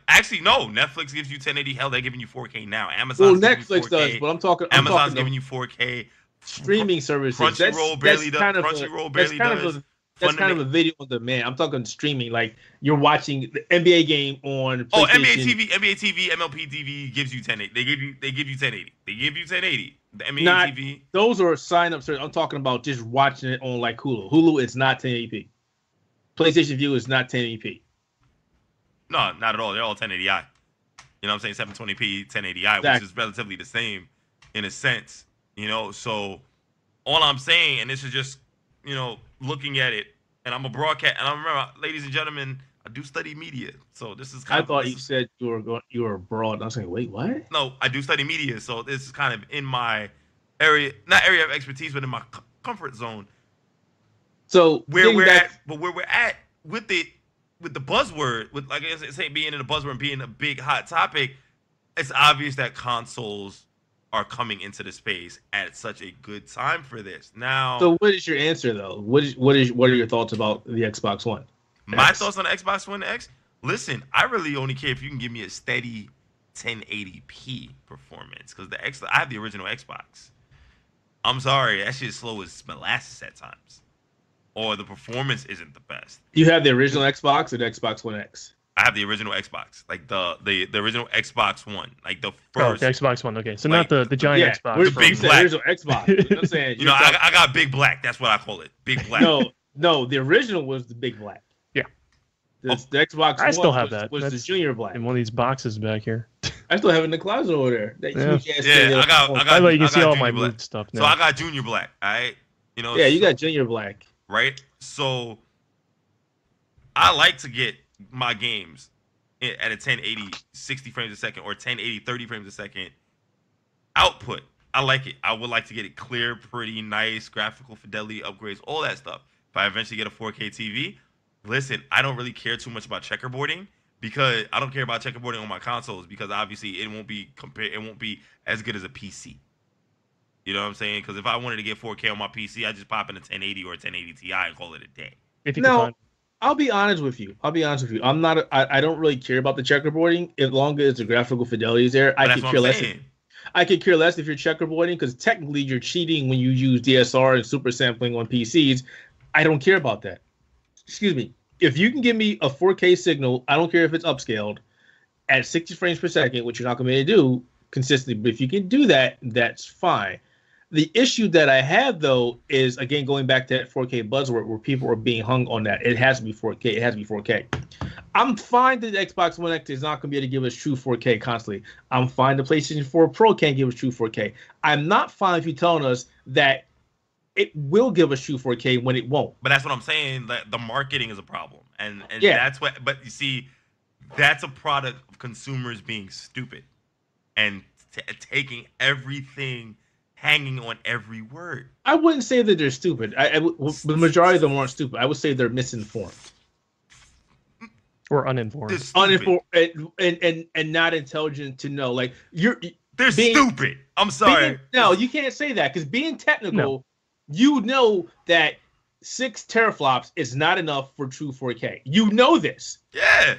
Actually no, Netflix gives you 1080. Hell, they're giving you 4K now. Well, Amazon's giving you Netflix 4K. does, but I'm talking. Amazon's giving you 4K. Streaming services. Crunchyroll barely does. Crunchyroll barely does. That's kind of a video on demand. I'm talking streaming, like you're watching the NBA game on PlayStation. Oh, NBA TV, MLB TV gives you 1080. They give you 1080. They give you 1080. The NBA TV. Those are sign up services. I'm talking about just watching it on like Hulu. Hulu is not 1080p. PlayStation View is not 1080p. No, not at all. They're all 1080i. You know what I'm saying? 720p, 1080i, exactly. Which is relatively the same in a sense. You know, so all I'm saying, and this is just, you know, looking at it, and I'm a broadcast, and I remember, ladies and gentlemen, I do study media, so this is kind of. I thought you said you were abroad. I was saying, wait, what? No, I do study media, so this is kind of in my area, not area of expertise, but in my comfort zone. So where we're at with it. With the buzzword, with like I say, being in the buzzword and being a big hot topic, it's obvious that consoles are coming into the space at such a good time for this. Now, so what is your answer though? What are your thoughts about the Xbox One? My thoughts on the Xbox One X? Listen, I really only care if you can give me a steady 1080p performance because I have the original Xbox. I'm sorry, that shit's slow as molasses at times. Or the performance isn't the best. You have the original Xbox or the Xbox One X? I have the original Xbox, like the original Xbox One, like the first. Oh, the Xbox One. Okay, so like, not the giant Xbox. The big black. The original Xbox. I'm saying, you know, I got big black. That's what I call it, big black. No, the original was the big black. Yeah. The Xbox. I still have that. Was the junior black in one of these boxes back here? I still have it in the closet over there. I got. By the way, you can see all my mood stuff now. So I got junior black. All right. You know. Yeah, you got junior black. Right? So I like to get my games at a 1080 60 frames a second or 1080 30 frames a second output. I like it. I would like to get it clear, pretty nice, graphical fidelity upgrades, all that stuff. If I eventually get a 4K TV, listen, I don't really care too much about checkerboarding because I don't care about checkerboarding on my consoles because obviously it won't be as good as a PC. You know what I'm saying? Because if I wanted to get 4K on my PC, I just pop in a 1080 or a 1080 Ti and call it a day. No, I'll be honest with you. I'm not. I don't really care about the checkerboarding as long as the graphical fidelity is there. I could care less. I could care less if you're checkerboarding because technically you're cheating when you use DSR and super sampling on PCs. I don't care about that. Excuse me. If you can give me a 4K signal, I don't care if it's upscaled at 60 frames per second, which you're not going to be able to do consistently. But if you can do that, that's fine. The issue that I have, though, is, again, going back to that 4K buzzword where people are being hung on that. It has to be 4K. It has to be 4K. I'm fine that the Xbox One X is not going to be able to give us true 4K constantly. I'm fine the PlayStation 4 Pro can't give us true 4K. I'm not fine if you're telling us that it will give us true 4K when it won't. But that's what I'm saying. That the marketing is a problem. And yeah. That's what – but you see, that's a product of consumers being stupid and taking everything – hanging on every word. I wouldn't say that they're stupid. The majority of them aren't stupid. I would say they're misinformed or uninformed. Uninformed and not intelligent to know. Like they're stupid. I'm sorry. No, you can't say that because being technical, you know that 6 teraflops is not enough for true 4K. You know this. Yeah.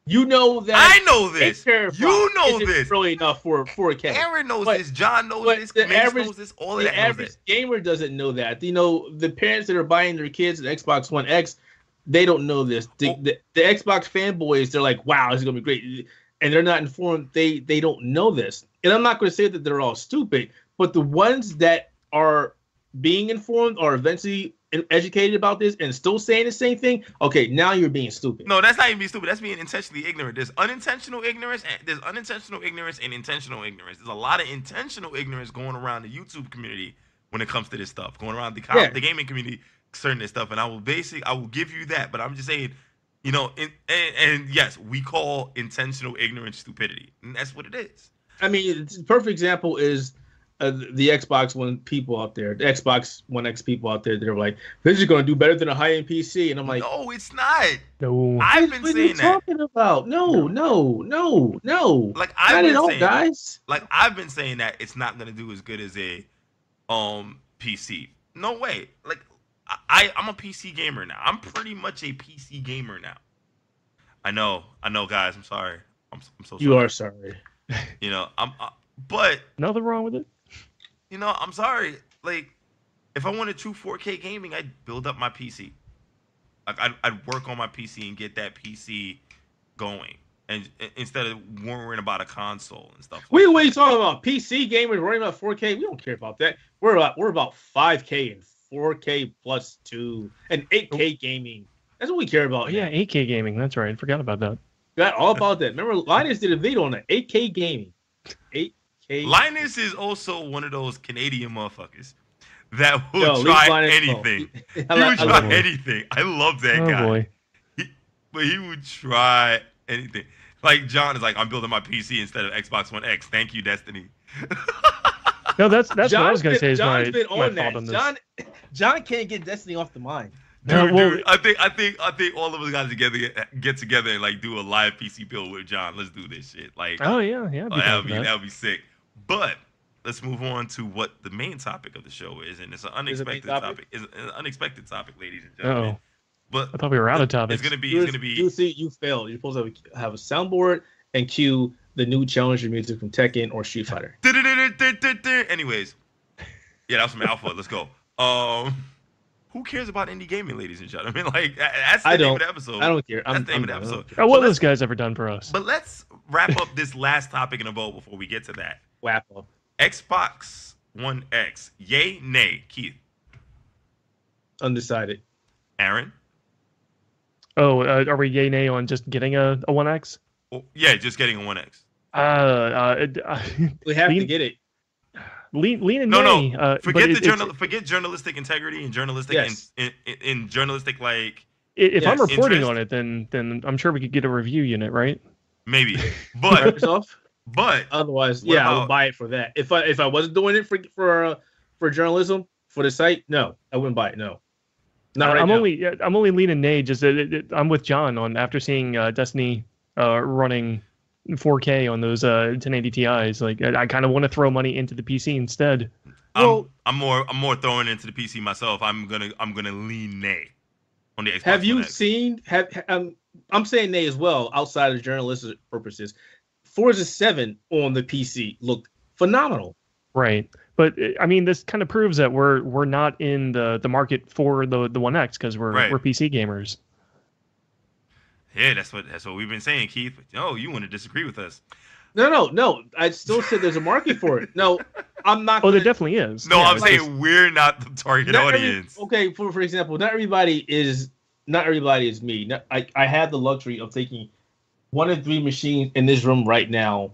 You know that. I know this. You know this. Really enough for 4K. Aaron knows this. John knows this. Mace knows this. All of that. The average gamer doesn't know that. You know, the parents that are buying their kids an Xbox One X, they don't know this. The Xbox fanboys, they're like, "Wow, this is gonna be great," and they're not informed. They don't know this. And I'm not going to say that they're all stupid, but the ones that are being informed are eventually educated about this and still saying the same thing, okay, now you're being stupid. No, that's not even being stupid. That's being intentionally ignorant. There's unintentional ignorance, and there's unintentional ignorance and intentional ignorance. There's a lot of intentional ignorance going around the YouTube community when it comes to this stuff, going around the gaming community concerning this stuff. And I will give you that, but I'm just saying, you know, and yes, we call intentional ignorance stupidity, and that's what it is. I mean, a perfect example is the Xbox One people out there, the Xbox One X people out there that are like, this is going to do better than a high-end PC. And I'm like, no, it's not. No. I've been saying that. What are you talking about? No. Like, I've not been at all, saying, guys. Like, I've been saying that it's not going to do as good as a PC. No way. Like, I'm a PC gamer now. I'm pretty much a PC gamer now. I know, guys. I'm sorry. I'm so sorry. You are sorry. You know, but Nothing wrong with it. you know, I'm sorry. Like, if I wanted true 4K gaming, I'd build up my PC. Like, I'd work on my PC and get that PC going, and instead of worrying about a console and stuff. What are you talking about? PC gamers worrying about 4K? We don't care about that. We're about 5K and 4K plus 2 and 8K gaming. That's what we care about. Oh, yeah, 8K gaming. That's right. Forgot about that. Got all about that. Remember, Linus did a video on that 8K gaming. 8K. Linus is also one of those Canadian motherfuckers that will try anything. He would try anything. I love that guy. Boy. But he would try anything. Like John is like, I'm building my PC instead of Xbox One X. Thank you, Destiny. No, that's what I was gonna say. Is my thought on this. John can't get Destiny off the mind. Dude, I think all of us got together, get together and like do a live PC build with John. Let's do this shit. Like, oh yeah, that'll be sick. But let's move on to what the main topic of the show is, and it's an unexpected topic. It's an unexpected topic, ladies and gentlemen. Uh-oh. But I thought we were out of topics. It's gonna be. You see, you failed. You're supposed to have a soundboard and cue the new challenger music from Tekken or Street Fighter. Anyways, yeah, that was from Alpha. Let's go. Who cares about indie gaming, ladies and gentlemen? Like, that's the name of the episode. I don't care. That's the name of the episode. What have those guys ever done for us? But let's wrap up this last topic in a vote before we get to that. Wrap up. Xbox One X. Yay, nay. Keith. Undecided. Aaron. Oh, are we yay nay on just getting a 1X? Oh, yeah, just getting a 1X. We have to get it. Lean and no. Forget journalistic integrity and journalistic in journalistic like. If I'm reporting on it, then I'm sure we could get a review unit, right? Maybe, but but otherwise, I would buy it for that. If I wasn't doing it for journalism for the site, no, I wouldn't buy it. No, not right now. I'm only leaning nay. Just I'm with John on after seeing Destiny running 4K on those 1080 Ti's. Like, I kind of want to throw money into the PC instead. Well, I'm more throwing into the PC myself. I'm gonna lean nay on the Xbox. Have you One X. seen? I'm saying nay as well. Outside of journalistic purposes, Forza 7 on the PC looked phenomenal. Right, but I mean, this kind of proves that we're not in the market for the One X because we're PC gamers. Yeah, that's what we've been saying, Keith. Oh, you want to disagree with us? No. I still said there's a market for it. No, I'm not. There definitely is. No, I'm saying we're not the target audience. Okay, for example, not everybody is me. I have the luxury of taking one of 3 machines in this room right now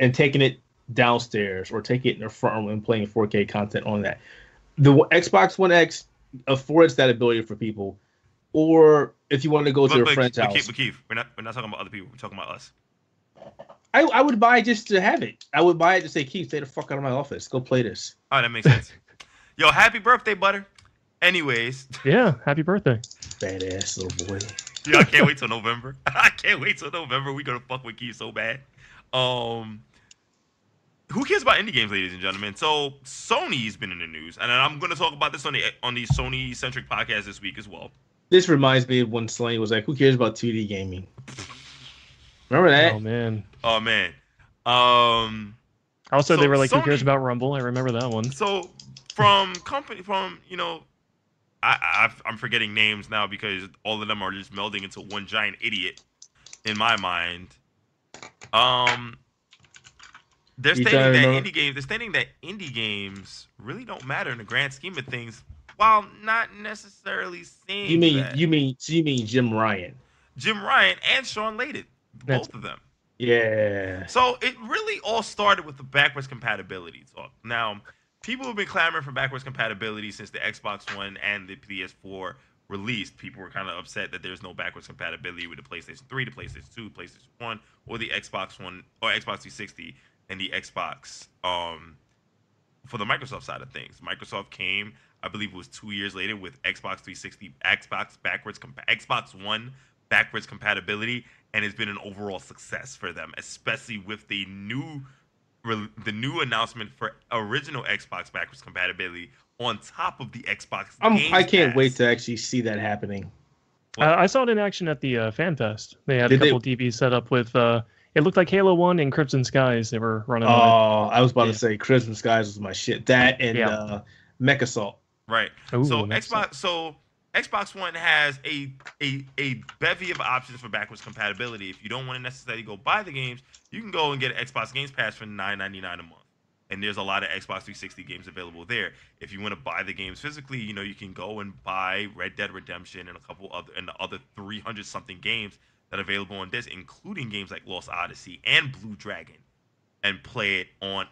and taking it downstairs or taking it in the front room and playing 4K content on that. The Xbox One X affords that ability for people. Or if you want to go to a friend's house. Keith, we're not talking about other people. We're talking about us. I would buy it just to have it. I would buy it to say, Keith, stay the fuck out of my office. Go play this. All right, that makes sense. Yo, happy birthday, Butter. Anyways. Yeah, happy birthday. Badass little boy. Yeah, I can't wait till November. We're going to fuck with Keith so bad. Who cares about indie games, ladies and gentlemen? So Sony's been in the news, and I'm going to talk about this on the Sony-centric podcast this week as well. This reminds me of when Sony was like, who cares about 2D gaming? Remember that? Oh, man. Also, they were like, Sony, who cares about Rumble? I remember that one. So, I'm forgetting names now because all of them are just melding into one giant idiot in my mind. They're stating that indie games really don't matter in the grand scheme of things. While not necessarily saying you mean Jim Ryan and Sean Layden, both of them. Yeah. So it really all started with the backwards compatibility talk. Now, people have been clamoring for backwards compatibility since the Xbox One and the PS4 released. People were kind of upset that there's no backwards compatibility with the PlayStation 3, the PlayStation 2, PlayStation 1, or the Xbox One or Xbox 360 and the Xbox. For the Microsoft side of things, Microsoft came, I believe it was 2 years later, with Xbox 360, Xbox One backwards compatibility, and it's been an overall success for them, especially with the new the new announcement for original Xbox backwards compatibility on top of the Xbox I Games can't wait Pass. to actually see that happening. What? I saw it in action at the Fan Fest. They had a Did they? couple of TVs set up with. It looked like Halo 1 and Crimson Skies. They were running on it. Oh, I was about to Yeah. say Christmas Skies was my shit. That and Yeah. Mech Assault. Right. Ooh, So makes sense. Xbox One has a bevy of options for backwards compatibility. If you don't want to necessarily go buy the games, you can go and get an Xbox Games Pass for $9.99 a month. And there's a lot of Xbox 360 games available there. If you want to buy the games physically, you can go and buy Red Dead Redemption and the other 300 something games that are available on this, including games like Lost Odyssey and Blue Dragon, and play it on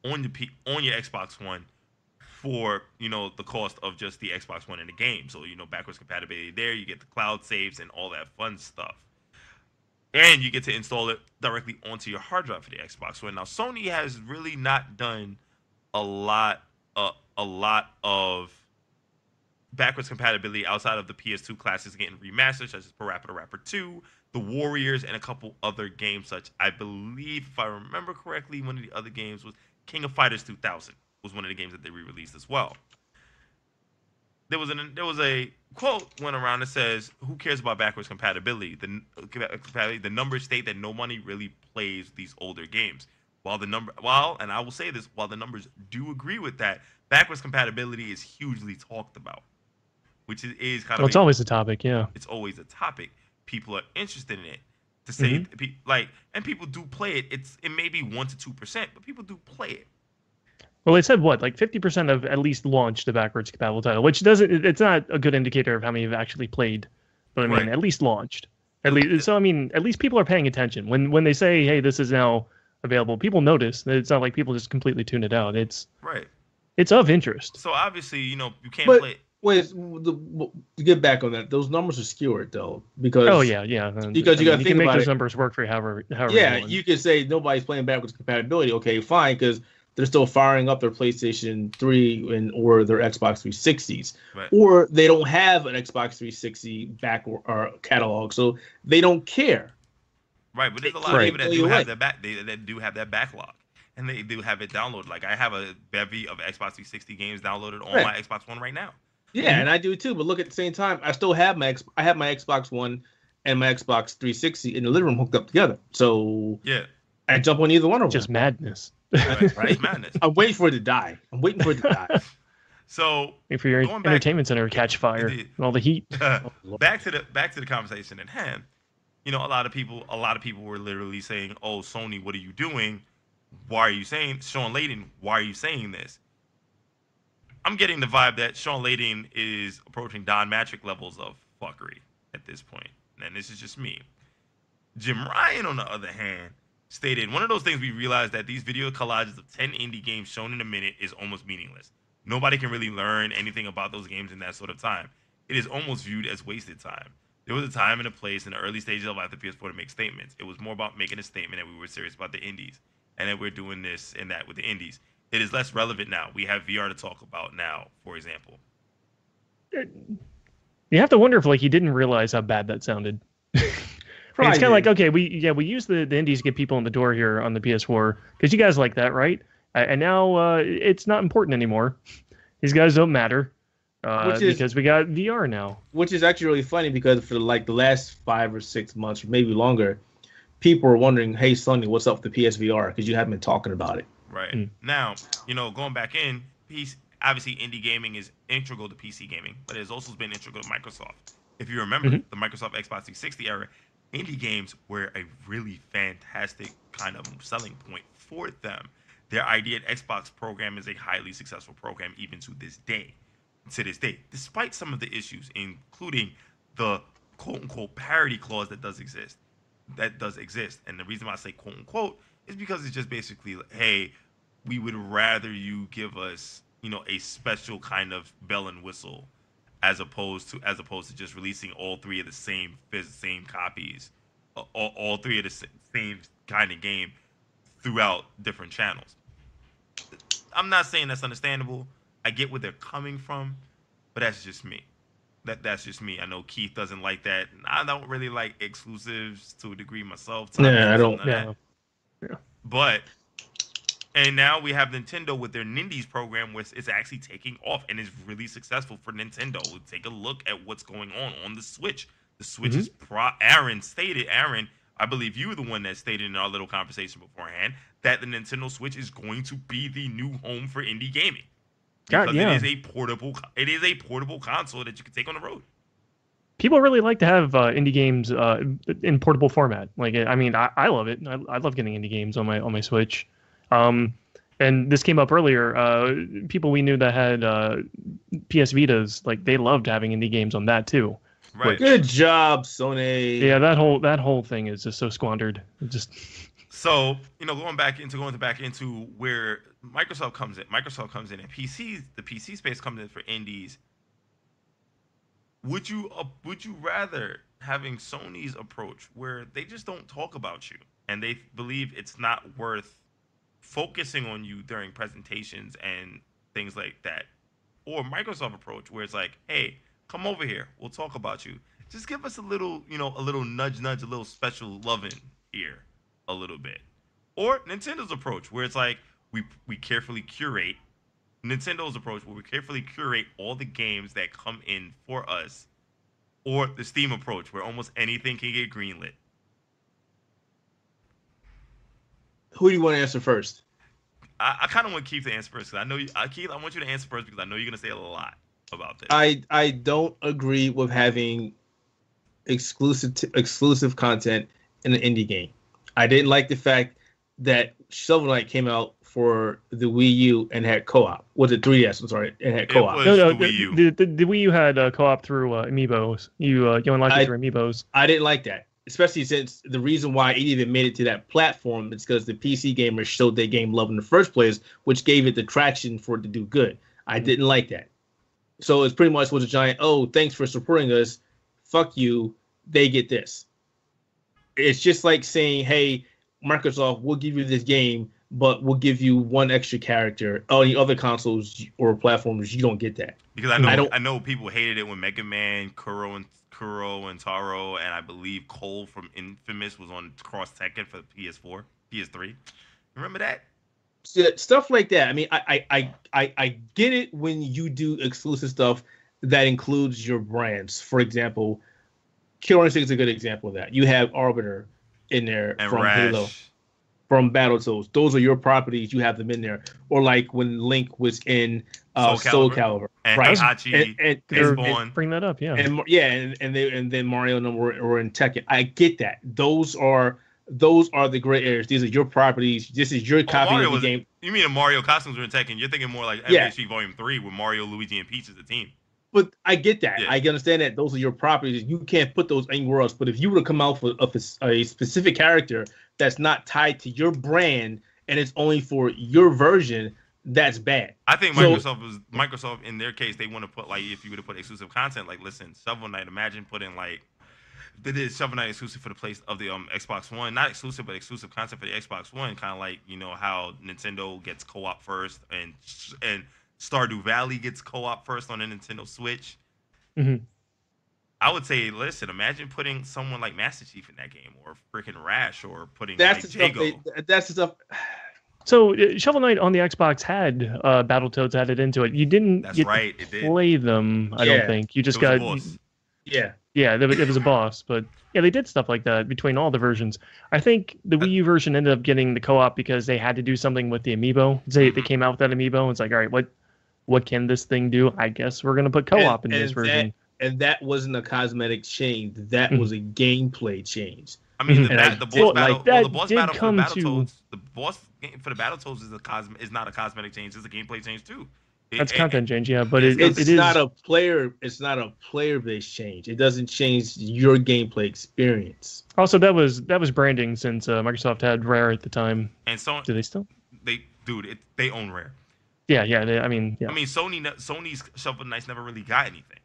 your Xbox One for the cost of just the Xbox One in the game. So backwards compatibility there, you get the cloud saves and all that fun stuff, and you get to install it directly onto your hard drive for the Xbox One. Now Sony has really not done a lot of backwards compatibility outside of the PS2 classics getting remastered, such as Parappa the Rapper 2, The Warriors, and a couple other games. Such, I believe, if I remember correctly, one of the other games was King of Fighters 2000 was one of the games that they re-released as well. There was a quote went around that says, "Who cares about backwards compatibility? The numbers state that nobody really plays these older games. And I will say this, while the numbers do agree with that, backwards compatibility is hugely talked about, which is kind Well, of it's always a topic, yeah. it's always a topic. People are interested in it. To say Mhm. and people do play it. It may be 1 to 2%, but people do play it. Well, they said what, like 50% of at least launched a backwards compatible title, which doesn't. It's not a good indicator of how many have actually played, but I mean, Right. at least launched. At At least, least, so I mean, at least people are paying attention when they say, "Hey, this is now available." People notice. It's not like people just completely tune it out. right. It's of interest. So obviously, you can't But play. wait, to get back on that, those numbers are skewed though, Oh because yeah, yeah. And, because I you got mean, to you think can make about those it. numbers work for however Yeah, you want. you could say nobody's playing backwards compatibility. Okay, fine, because they're still firing up their PlayStation 3 or their Xbox 360s, Right. or they don't have an Xbox 360 back or catalog, so they don't care. Right, but They there's a lot of keep people it that till do you have like. that that do have that backlog, and they do have it downloaded. Like I have a bevy of Xbox 360 games downloaded on Right. my Xbox One right now. Yeah, and I do too. But look, at the same time, I still have I have my Xbox One and my Xbox 360 in the living room hooked up together. So Yeah, I jump on either one of Just them. madness. right. Right? It's madness. I'm waiting for it to die. I'm waiting for it to die. So Wait for your going back, entertainment center to catch fire indeed. and all the heat. Oh, Lord. back to the conversation at hand. A lot of people were literally saying, "Oh, Sony, what are you doing? Why are you saying Sean Layden? Why are you saying this?" I'm getting the vibe that Sean Layden is approaching Don Matrick levels of fuckery at this point, and this is just me. Jim Ryan, on the other hand, stated one of those things we realized that these video collages of 10 indie games shown in a minute is almost meaningless. Nobody can really learn anything about those games in that sort of time. It is almost viewed as wasted time. There was a time and a place in the early stages of life the PS4 to make statements. It was more about making a statement that we were serious about the indies and that we're doing this and that with the indies. It is less relevant now. We have VR to talk about now, for example. You have to wonder if like he didn't realize how bad that sounded. Like, it's kind of like, okay, we use the indies to get people in the door here on the PS4 because you guys like that, right? And now it's not important anymore. These guys don't matter because we got VR now. Which is actually really funny because for like the last 5 or 6 months, or maybe longer, people are wondering, "Hey, Sony, what's up with the PSVR?" Because you haven't been talking about it. Right. Now, going back in, obviously indie gaming is integral to PC gaming, but it's also been integral to Microsoft. If you remember the Microsoft Xbox 360 era, indie games were a really fantastic kind of selling point for them. Their idea at Xbox program is a highly successful program even to this day. Despite some of the issues, including the quote unquote parity clause that does exist. And the reason why I say quote unquote is because it's just basically, hey, we would rather you give us, a special kind of bell and whistle as opposed to just releasing all three of the same copies, all three of the same kind of game throughout different channels. I'm not saying that's understandable. I get where they're coming from, but that's just me. That's just me. I know Keith doesn't like that. I don't really like exclusives to a degree myself. Yeah, I don't. But And now we have Nintendo with their Nindies program, which is actually taking off and is really successful for Nintendo. Take a look at what's going on the Switch. The Switch is Aaron, I believe you were the one that stated in our little conversation beforehand that the Nintendo Switch is going to be the new home for indie gaming. Because it is a portable console that you can take on the road. People really like to have indie games in portable format. Like, I mean, I love it. I love getting indie games on my Switch. And this came up earlier. People we knew that had PS Vitas, like they loved having indie games on that too. Right. Good job, Sony. Yeah, that whole thing is just so squandered. So, going back into where Microsoft comes in. Microsoft comes in, and the PC space comes in for indies. Would you rather having Sony's approach where they just don't talk about you and they believe it's not worth focusing on you during presentations and things like that, or Microsoft approach where it's like, hey, come over here, we'll talk about you. Just give us a little nudge, a little special loving here, a little bit. Or Nintendo's approach where it's like we carefully curate. Nintendo's approach where we carefully curate all the games that come in for us, or the Steam approach where almost anything can get greenlit. Who do you want to answer first? I kind of want Keith to answer first because I know Keith, I want you to answer first because I know you're going to say a lot about this. I don't agree with having exclusive content in an indie game. I didn't like the fact that Shovel Knight came out for the Wii U and had co-op. Was it 3DS? I'm sorry, it had co-op. No, the Wii U. The Wii U had co-op through Amiibos. You unlocked it through Amiibos. I didn't like that, especially since the reason why it even made it to that platform is because the PC gamers showed their game love in the first place, which gave it the traction for it to do good. I didn't like that. So it's pretty much was a giant, oh, thanks for supporting us. Fuck you. They get this. It's just like saying, hey, Microsoft, we'll give you this game, but we'll give you one extra character. On the other consoles or platforms, you don't get that. Because I know people hated it when Mega Man, Kuro and Taro, and I believe Cole from Infamous was on Cross Tekken for the PS4, PS3. Remember that? Stuff like that. I mean, I get it when you do exclusive stuff that includes your brands. For example, Killer Instinct is a good example of that. You have Arbiter in there and from Rash. Halo, from Battletoads. Those are your properties. You have them in there. Or like when Link was in Soul Calibur, and right? Hachi, and bring that up, yeah. And then Mario and them were in Tekken. I get that. Those are the gray areas. These are your properties. This is your copy of the game. You mean the Mario costumes were in Tekken? You're thinking more like MHC Volume 3 with Mario, Luigi, and Peach as a team. But I get that. Yeah. I understand that those are your properties. You can't put those anywhere else. But if you were to come out with a specific character that's not tied to your brand and it's only for your version, that's bad. I think Microsoft in their case, they want to put, like, if you were to put exclusive content, like, listen, Shovel Knight, imagine putting, like, they did Shovel Knight exclusive for the place of the Xbox One, not exclusive, but exclusive content for the Xbox One, kind of like, how Nintendo gets co-op first and Stardew Valley gets co-op first on the Nintendo Switch. Mm-hmm. I would say, listen, imagine putting someone like Master Chief in that game, or freaking Rash, or putting that's like the Jago. stuff. That's the stuff. So Shovel Knight on the Xbox had Battletoads added into it. You didn't play them, I don't think. You just got... Yeah. Yeah, it was a boss, but yeah, they did stuff like that between all the versions. I think the Wii U version ended up getting the co-op because they had to do something with the amiibo. They came out with that amiibo, and it's like, all right, what can this thing do? I guess we're gonna put co-op in this version. And that wasn't a cosmetic change. That was a gameplay change. I mean, the boss game for the Battletoads is not a cosmetic change. It's a gameplay change too. That's content change, yeah, but it's not a player. It's not a player-based change. It doesn't change your gameplay experience. Also, that was branding since Microsoft had Rare at the time. And so do they still? They own Rare. Yeah. I mean, Sony's Shovel Knights never really got anything.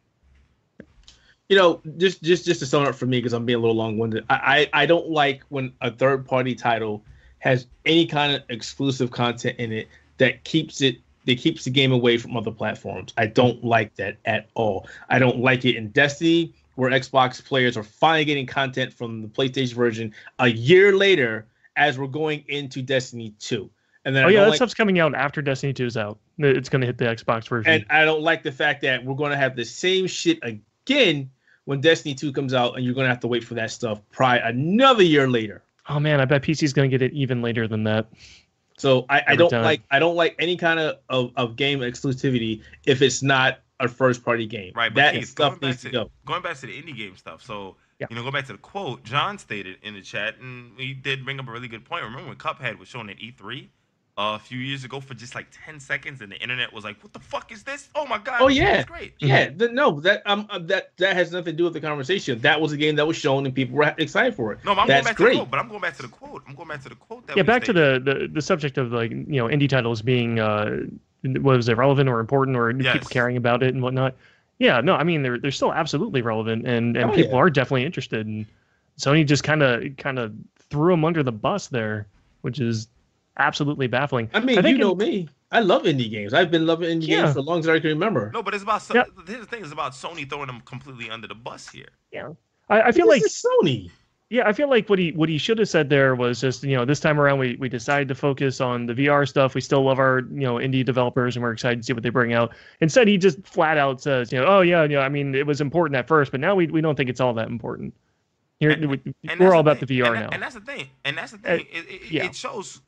Just to sum it up for me, because I'm being a little long-winded. I don't like when a third-party title has any kind of exclusive content in it that keeps the game away from other platforms. I don't like that at all. I don't like it in Destiny, where Xbox players are finally getting content from the PlayStation version a year later as we're going into Destiny 2. And then Oh I yeah, don't that like, stuff's coming out after Destiny 2 is out. It's going to hit the Xbox version. and I don't like the fact that we're going to have the same shit again when Destiny 2 comes out, and you're going to have to wait for that stuff probably another year later. Oh man, I bet PC's going to get it even later than that. So I Every don't time. like any kind of game exclusivity if it's not a first party game. Right, but That Keith, stuff needs to go. going back to the indie game stuff. So Yeah. go back to the quote John stated in the chat, and he did bring up a really good point. Remember when Cuphead was shown at E3 a few years ago for just like 10 seconds, and the internet was like, "What the fuck is this? Oh my god!" Oh this yeah, game's great. yeah. No, that that has nothing to do with the conversation. That was a game that was shown and people were excited for it. No, but That's great. I'm going back to the quote. I'm going back to the quote. That Yeah, we back to stated. the subject of like indie titles being was it relevant or important or Yes. people caring about it and whatnot. Yeah, no, I mean they're still absolutely relevant and Oh, people yeah. are definitely interested. And Sony just kind of threw them under the bus there, which is absolutely baffling. I mean, you know me. I love indie games. I've been loving indie Yeah. games for as long as I can remember. No, but it's about Yeah. here's the thing: is about Sony throwing them completely under the bus here. Yeah, I feel like This is Sony. Yeah, I feel like what he should have said there was just, this time around we decided to focus on the VR stuff. We still love our, indie developers and we're excited to see what they bring out. Instead, he just flat out says, oh yeah, I mean, it was important at first, but now we don't think it's all that important. Here we're all about the VR now. And that's the thing. Yeah. It shows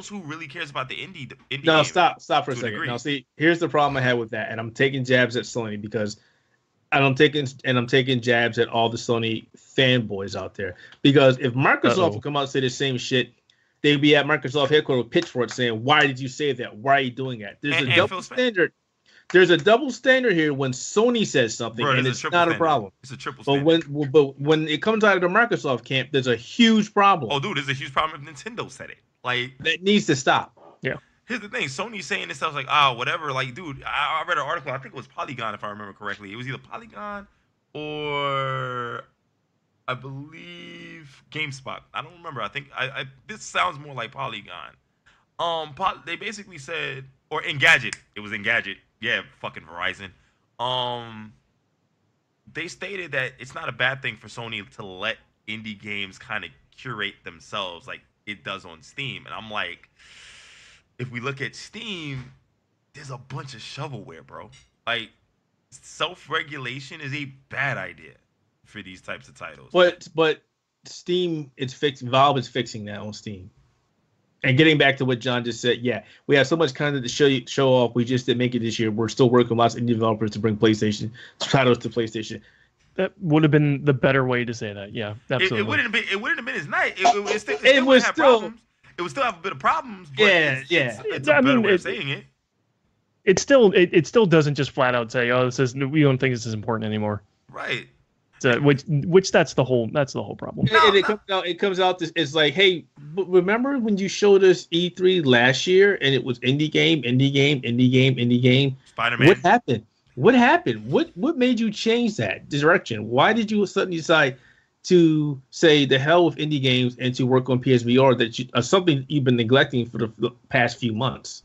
who really cares about the indie No, game stop for a to a second. degree. Now, see, here's the problem I had with that, and I'm taking jabs at Sony because I'm taking jabs at all the Sony fanboys out there. Because if Microsoft would come out and say the same shit, they'd be at Microsoft headquarters pitchfork saying, "Why did you say that? Why are you doing that?" There's a double standard. There's a double standard here when Sony says something, and it's not a problem. It's a triple But standard. when it comes out of the Microsoft camp, there's a huge problem. Oh, dude, there's a huge problem if Nintendo said it. Like, that needs to stop. Yeah. Here's the thing: Sony's saying this stuff like, whatever. Like, dude, I read an article. I think it was Polygon, if I remember correctly. It was either Polygon or I believe GameSpot. I don't remember. I think this sounds more like Polygon. They basically said, or Engadget. It was Engadget. Yeah, fucking Verizon. They stated that it's not a bad thing for Sony to let indie games kind of curate themselves like it does on Steam. And I'm like, if we look at Steam, there's a bunch of shovelware, bro. Like, self-regulation is a bad idea for these types of titles. But Steam, Valve is fixing that on Steam. And getting back to what John just said, yeah, we have so much content to show off. We just didn't make it this year. We're still working with lots of indie developers to bring PlayStation titles to PlayStation. That would have been the better way to say that. Yeah, absolutely. It wouldn't have been as nice. It would still have a bit of problems. But Yeah. It's a better way of saying it. It still doesn't just flat out say, "Oh, we don't think this is important anymore." Right. So, which that's the whole problem. It comes out. It's like, hey, remember when you showed us E3 last year and it was indie game. Spider-Man. What happened? What made you change that direction? Why did you suddenly decide to say the hell with indie games and to work on PSVR something you've been neglecting for the past few months?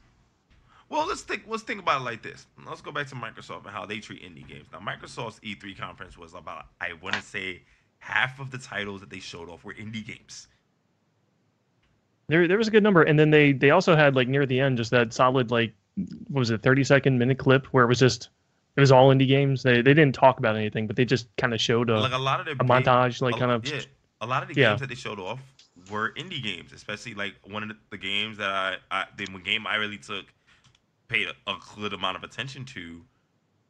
Well, let's think about it like this. Let's go back to Microsoft and how they treat indie games. Now, Microsoft's E3 conference was about, I want to say, half of the titles that they showed off were indie games. There was a good number, and then they also had like near the end just that solid like, what was it, 30-second clip where it was all indie games. They didn't talk about anything, but they just kind of showed a montage, a lot of the games that they showed off were indie games, especially like one of the games that I really paid a good amount of attention to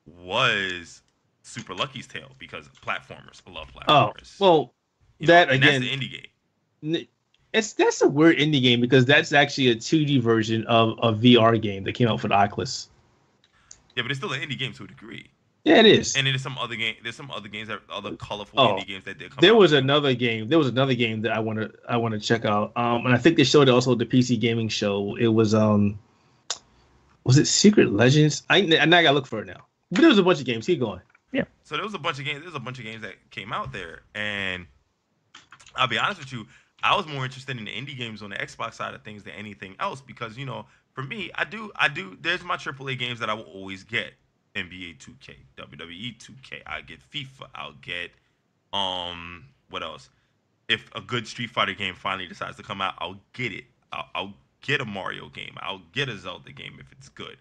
was Super Lucky's Tale, because platformers. I love platformers. Oh, well, that's the indie game. That's a weird indie game because that's actually a 2D version of a VR game that came out for the Oculus. Yeah, but it's still an indie game to a degree. Yeah, it is. And there's some other games that other colorful indie games that did come out. There was another game that I want to check out. And I think they showed it also at the PC gaming show. It was it Secret Legends? I gotta look for it now. But there was a bunch of games. Keep going. Yeah. So there was a bunch of games. That came out there, and I'll be honest with you, I was more interested in the indie games on the Xbox side of things than anything else because for me, I do. There's my AAA games that I will always get: NBA 2K, WWE 2K. I get FIFA. I'll get what else? If a good Street Fighter game finally decides to come out, I'll get it. I'll get a Mario game. I'll get a Zelda game if it's good.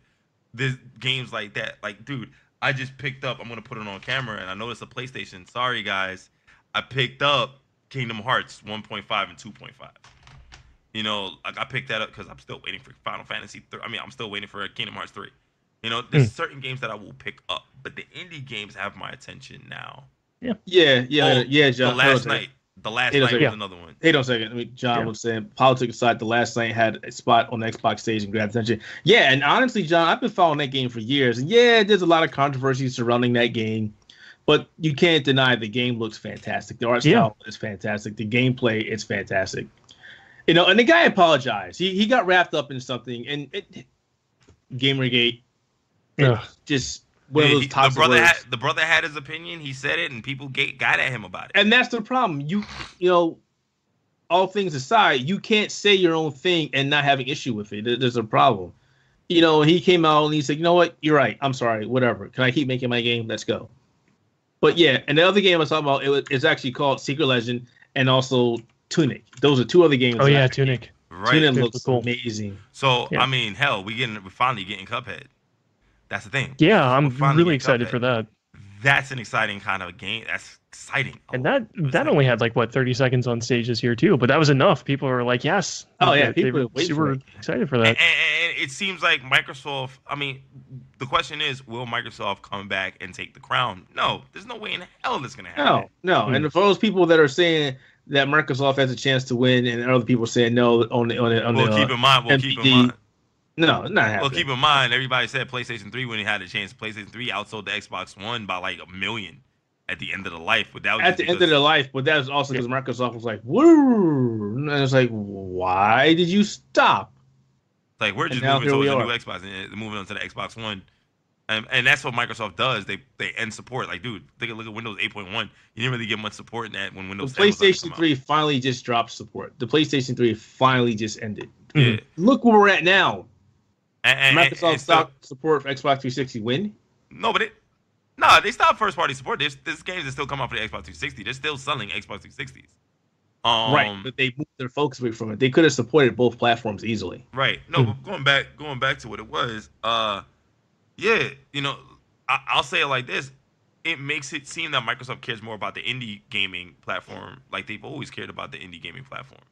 There's games like that. Like, dude, I just picked up. I'm gonna put it on camera, and I noticed a PlayStation. Sorry, guys. I picked up Kingdom Hearts 1.5 and 2.5. You know, like I picked that up because I'm still waiting for Final Fantasy 3. I mean, I'm still waiting for Kingdom Hearts 3. You know, there's certain games that I will pick up, but the indie games have my attention now. Yeah, The John. last night was another one. Hold on a second. I mean, John was saying, politics aside, the last night had a spot on the Xbox stage and grabbed attention. Yeah, and honestly, John, I've been following that game for years. And yeah, there's a lot of controversy surrounding that game, but you can't deny the game looks fantastic. The art style is fantastic. The gameplay is fantastic. You know, and the guy apologized. He got wrapped up in something, and Gamergate, just one of those toxic words. The brother had his opinion. He said it, and people got at him about it. And that's the problem. You know, all things aside, you can't say your own thing and not have an issue with it. There's a problem. You know, he came out and he said, you know what? You're right. I'm sorry. Whatever. Can I keep making my game? Let's go. But yeah, and the other game I was talking about, it's actually called Secret Legend and also Tunic. Those are two other games. Oh yeah, Tunic. Right. Tunic looks amazing. So I mean, hell, we're finally getting Cuphead. That's the thing. Yeah, I'm really excited for that. That's an exciting kind of game. That's exciting. And that only had like 30 seconds on stage this year too, but that was enough. People were like, yes. Oh yeah, people were super excited for that. And it seems like Microsoft. I mean, the question is, will Microsoft come back and take the crown? No, there's no way in hell that's gonna happen. No. And for those people that are saying that Microsoft has a chance to win, and other people saying no on the keep in mind. No, not happening. Well, keep in mind, everybody said PlayStation 3 when it had a chance. PlayStation 3 outsold the Xbox One by like 1 million at the end of the life. But that was end of the life. But that was also because Microsoft was like, woo, and it's like, why did you stop? Like we're just moving towards the new Xbox and moving on to the Xbox One, and that's what Microsoft does. They end support. Like, dude, take a look at Windows 8.1. You didn't really get much support in that when Windows. The PlayStation 3 finally just dropped support. The PlayStation 3 finally just ended. Yeah. Look where we're at now. Microsoft stopped support for Xbox 360 when? No, they stopped first party support. There's games that still come out for the Xbox 360. They're still selling Xbox 360s. Right, but they moved their focus away from it. They could have supported both platforms easily. Right. No, but going back to what it was, yeah, you know, I'll say it like this. It makes it seem that Microsoft cares more about the indie gaming platform, like they've always cared about the indie gaming platform.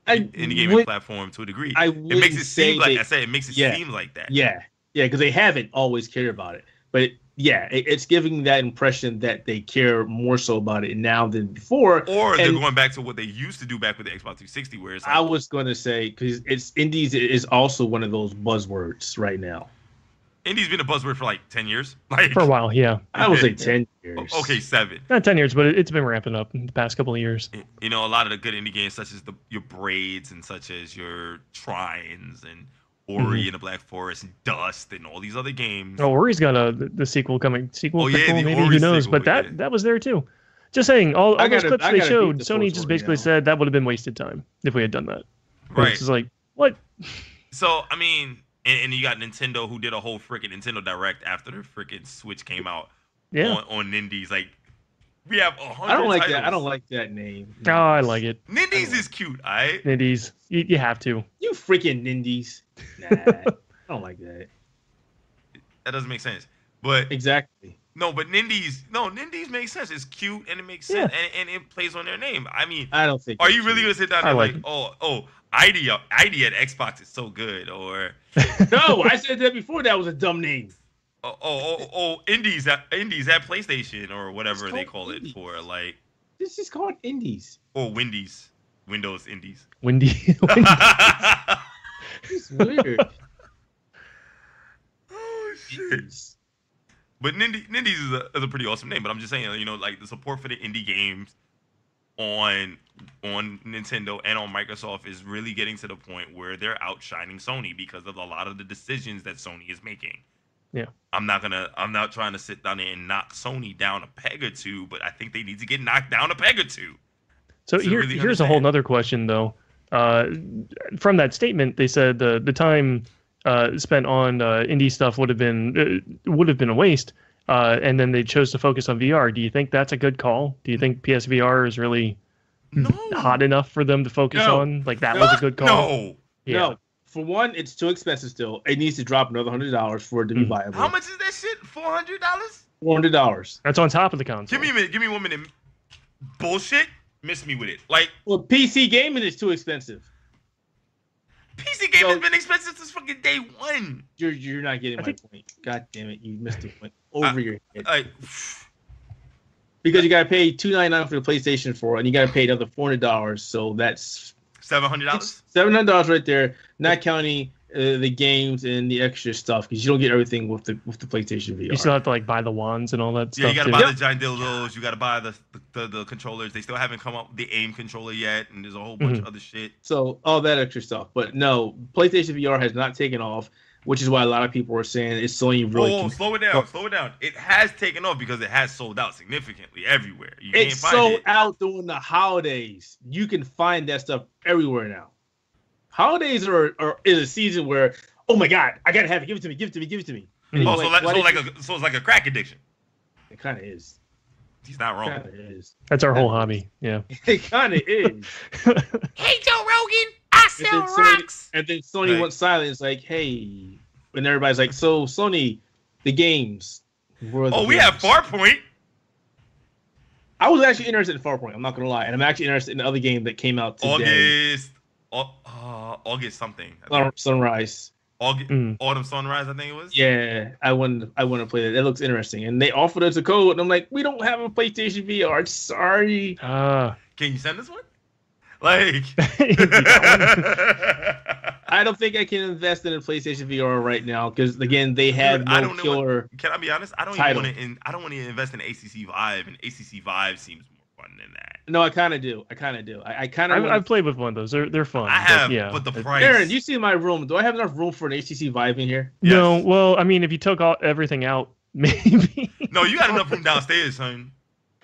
Indie gaming platform to a degree. It makes it seem like it makes it seem like that. Yeah, because they haven't always cared about it, but it's giving that impression that they care more so about it now than before. Or they're going back to what they used to do back with the Xbox 360, where it's like, I was going to say, because indies is also one of those buzzwords right now. Indie's been a buzzword for like 10 years. Like, for a while, yeah. I would say 10 years. Okay, 7. Not 10 years, but it's been ramping up in the past couple of years. You know, a lot of the good indie games, such as your Braids and such as your Trines and Ori and the Black Forest and Dust and all these other games. Oh, Ori's got the sequel coming. Maybe, Ori who knows? sequel, but that was there too. Just saying, all those clips they showed, Sony just basically said that would have been wasted time if we had done that. Right. It's just like, what? So, I mean, and you got Nintendo, who did a whole freaking Nintendo Direct after the freaking Switch came out on Nindies. Like, we have 100 I don't like titles. that. I don't like that name. Oh, I like it. Nindies is cute, all right? Nindies. You have to. You freaking Nindies. Nah, I don't like that. That doesn't make sense. But exactly. No, but Nindies makes sense. It's cute and it makes sense, and it plays on their name. I mean, I don't think. Are you really gonna sit down and like, ID at Xbox is so good, or no? I said that before. That was a dumb name. Indies at PlayStation or whatever they call it for, like. This is called Indies. Or Windows Indies. Windy. It's weird. Oh shit. But Nindies is a pretty awesome name. But I'm just saying, you know, like the support for the indie games on Nintendo and on Microsoft is really getting to the point where they're outshining Sony because of a lot of the decisions that Sony is making. Yeah. I'm not trying to sit down there and knock Sony down a peg or two, but I think they need to get knocked down a peg or two. So here's a whole nother question though. From that statement, they said the time spent on indie stuff would have been a waste, and then they chose to focus on VR. Do you think that's a good call? Do you think PSVR is really hot enough for them to focus on? Like that was a good call? No. Yeah. No. for one, it's too expensive still. It needs to drop another $100 for it to be viable. How much is that shit? $400? $400. That's on top of the console. Give me a minute. Give me 1 minute. Bullshit. Miss me with it. Like, Well, PC gaming is too expensive. PC game has been expensive since fucking day one. You're not getting my point. God damn it, you missed the point over your head. Like, Because you gotta pay $299 for the PlayStation 4, and you gotta pay another $400. So that's $700. $700 right there, not counting the games and the extra stuff, because you don't get everything with the PlayStation VR. You still have to like buy the wands and all that stuff. Yeah, you gotta too. buy the giant dildos. You gotta buy the controllers. They still haven't come up with the aim controller yet, and there's a whole bunch of other shit. So all that extra stuff, but no, PlayStation VR has not taken off, which is why a lot of people are saying it's Sony really. Slow it down, slow it down. It has taken off because it has sold out significantly everywhere. You It's can't find sold it. out during the holidays. You can find that stuff everywhere now. Holidays is a season where, oh my god, I gotta have it. Give it to me. Give it to me. Give it to me. And Oh, you're so it's like a crack addiction. it kind of is. He's not wrong. Kind of is. That's our whole hobby. Yeah. It kind of is. Hey, Joe Rogan, I And then Sony went silent. It's like, hey, and everybody's like, so Sony, the games. We have Farpoint. I was actually interested in Farpoint. I'm not gonna lie, and I'm actually interested in the other game that came out today. August something. Sunrise. Autumn Sunrise, I think it was. Yeah, I want to play that. That looks interesting. And they offered us a code, and I'm like, we don't have a PlayStation VR. Sorry. Can you send us one? Like, I don't think I can invest in a PlayStation VR right now because again, they have no killer. Can I be honest? I don't want to invest in ACC Vive, and ACC Vive seems more fun than that. No, I kind of do. I kind of. I've played with one of those. They're fun. I have, but the price. Aaron, you see my room? Do I have enough room for an ACC Vive in here? Yes. No. Well, I mean, if you took everything out, maybe. No, you got enough room downstairs, son.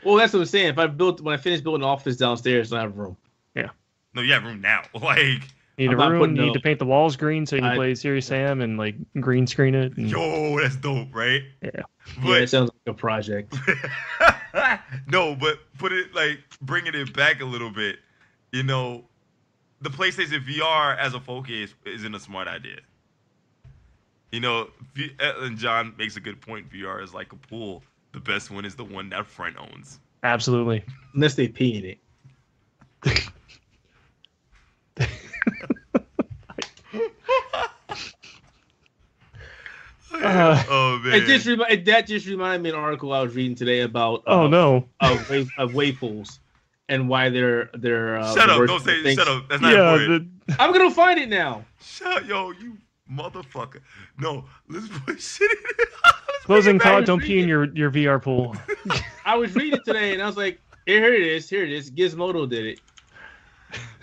Well, that's what I'm saying. When I finish building an office downstairs, I have room. Yeah. No, you have room now. Like. Need a room. You need to paint the walls green so you can play Serious Sam and like green screen it. And... Yo, that's dope, right? Yeah. But it sounds like a project. No, but bringing it back a little bit. You know, the PlayStation VR as a focus isn't a smart idea. You know, and John makes a good point. VR is like a pool. The best one is the one that friend owns. Absolutely. Unless they pee in it. Oh man! That just reminded me of an article I was reading today about. Wave pools and why they're. Shut up! Don't say shut up. That's not important. I'm gonna find it now. Shut yo, you motherfucker! No, let's put shit in it. Closing thought: don't pee in your VR pool. I was reading today and I was like, here it is. Gizmodo did it.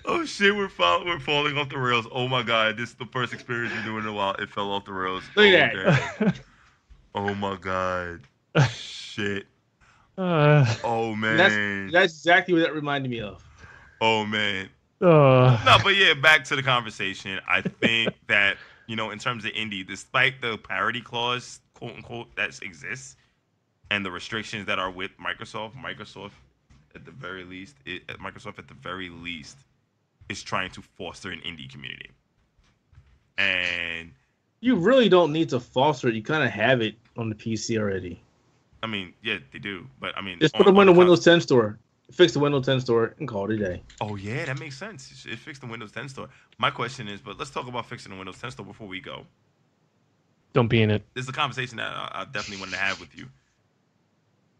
Oh shit, we're falling off the rails. Oh my god, this is the first experience we're doing in a while. It fell off the rails. Look at that. Oh my god. Shit. Oh man. That's exactly what that reminded me of. Oh man. No, but yeah, back to the conversation. I think that, you know, in terms of indie, despite the parity clause, quote unquote, that exists, and the restrictions that are with Microsoft at the very least is trying to foster an indie community. And you really don't need to foster it. You kind of have it on the PC already. I mean, yeah, they do. But I mean, just put them in the Windows 10 store. Fix the Windows 10 store and call it a day. Oh, yeah, that makes sense. It fixed the Windows 10 store. My question is, but let's talk about fixing the Windows 10 store before we go. Don't be in it. This is a conversation that I definitely wanted to have with you.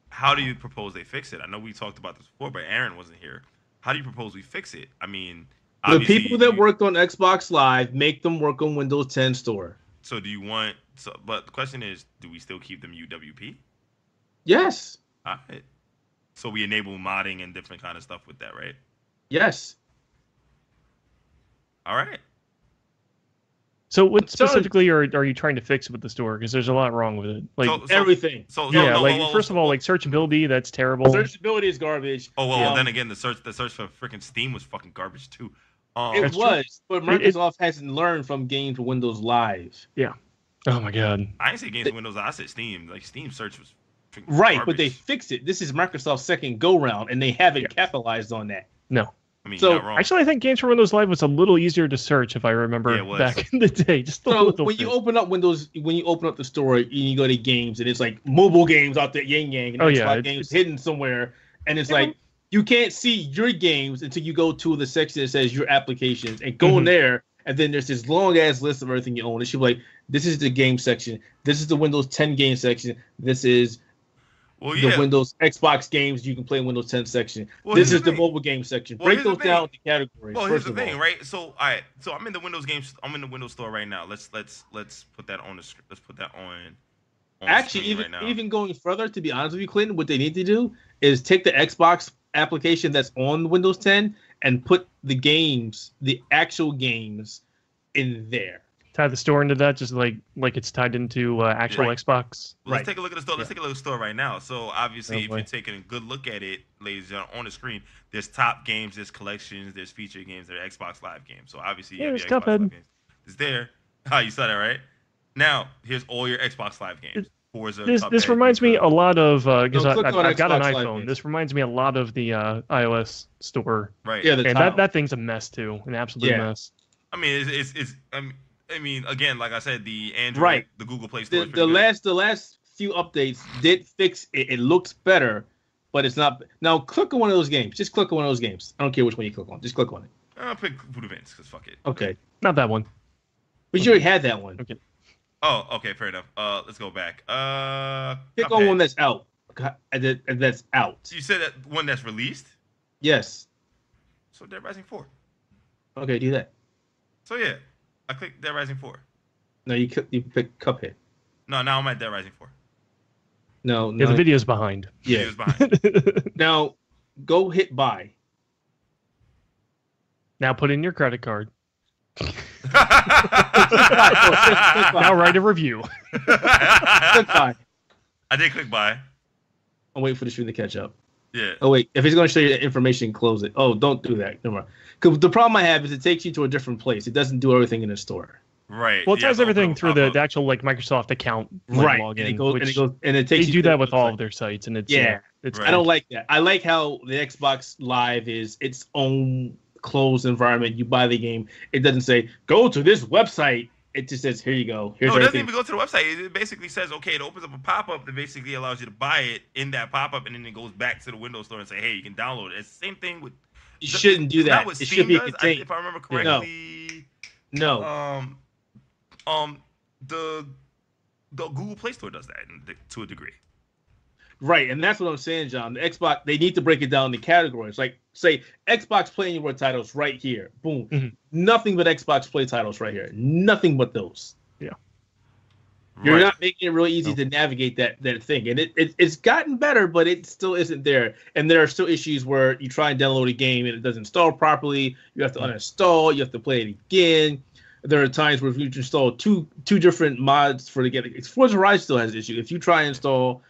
How do you propose they fix it? I know we talked about this before, but Aaron wasn't here. How do you propose we fix it? I mean, the people that worked on Xbox Live, make them work on Windows 10 store. So do you want? But the question is, do we still keep them UWP? Yes. All right. So we enable modding and different kind of stuff with that, right? Yes. All right. So what specifically are you trying to fix with the store? Because there's a lot wrong with it. Like everything. First of all, like searchability, that's terrible. Searchability is garbage. Oh well, then again, the search for freaking Steam was fucking garbage too. It was, but Microsoft hasn't learned from games for Windows Live. Yeah. Oh my god. I didn't say games for Windows. I said Steam. Like Steam search was right, garbage. but they fixed it. This is Microsoft's second go round, and they haven't capitalized on that. No. I mean, So, you're not wrong. Actually, I think Games for Windows Live was a little easier to search, if I remember Yeah, it was. back in the day. Just a So little when bit. you open up Windows, when you open up the store and you go to games, and it's like mobile games out there, yang yang, and Oh, Xbox yeah, games hidden somewhere, and it's like you can't see your games until you go to the section that says your applications and go in there, and then there's this long ass list of everything you own. It should be like, this is the game section, this is the Windows 10 game section, this is the Windows Xbox games you can play in Windows 10 section. This is the mobile game section. Break those down into categories. Well, here's the thing, right? So, all right. So I'm in the Windows games. I'm in the Windows store right now. Let's put that on the. Let's put that on Actually, right now. even going further, to be honest with you, Clinton, what they need to do is take the Xbox application that's on Windows 10 and put the games, the actual games, in there. Tie the store into that, just like it's tied into actual Xbox. Well, let's take a look at the store. Let's take a look at the store right now. So obviously, if you're taking a good look at it, ladies and gentlemen, on the screen, there's top games, there's collections, there's featured games, there's Xbox Live games. So obviously, you have your Xbox Live games. It's there. You saw that, right? Now, here's all your Xbox Live games. Forza, this reminds me a lot of because I've got an Xbox iPhone. This reminds me a lot of the iOS store. Right. Yeah, and that thing's a mess too, an absolute mess. I mean, I mean, again, like I said, the Android, the Google Play Store. The last few updates did fix it. It looks better, but it's not. Now, click on one of those games. Just click on one of those games. I don't care which one you click on. Just click on it. I'll pick Voodoo Vince because fuck it. Okay. Not that one. But you already had that one. Okay. Oh, okay, fair enough. Let's go back. Click on one that's out. That's out. You said that one that's released? Yes. So Dead Rising 4. Okay, do that. So yeah, I clicked Dead Rising 4. No, you pick Cuphead. No, now I'm at Dead Rising 4. No. Yeah, the video's behind. Yeah. Video's behind. Now, go hit buy. Now put in your credit card. Click buy. Now write a review. Click buy. I did click buy. I'm waiting for the stream to catch up. Yeah. Oh wait, if it's going to show you the information, close it. Oh, don't do that. Never mind. Because the problem I have is it takes you to a different place. It doesn't do everything in the store. Right. Well, it ties everything through the actual Microsoft account login. And it takes they do that with all of their sites, and it's it's. I don't like that. I like how the Xbox Live is its own closed environment. You buy the game, it doesn't say go to this website. It just says, here you go. Here's no, it doesn't everything. even go to the website. It basically says, okay, it opens up a pop-up that basically allows you to buy it in that pop-up, and then it goes back to the Windows Store and say, hey, you can download it. It's the same thing with. You shouldn't do that. It should be contained. If I remember correctly. No. The Google Play Store does that to a degree. Right, and that's what I'm saying, John. The Xbox, they need to break it down into categories. Like, say, Xbox Play Anywhere titles right here. Boom. Mm-hmm. Nothing but Xbox Play titles right here. Nothing but those. Yeah. You're not making it real easy to navigate that thing. And it's gotten better, but it still isn't there. And there are still issues where you try and download a game and it doesn't install properly. You have to uninstall. You have to play it again. There are times where if you install two different mods for the game. Forza Horizon still has an issue. If you try and install...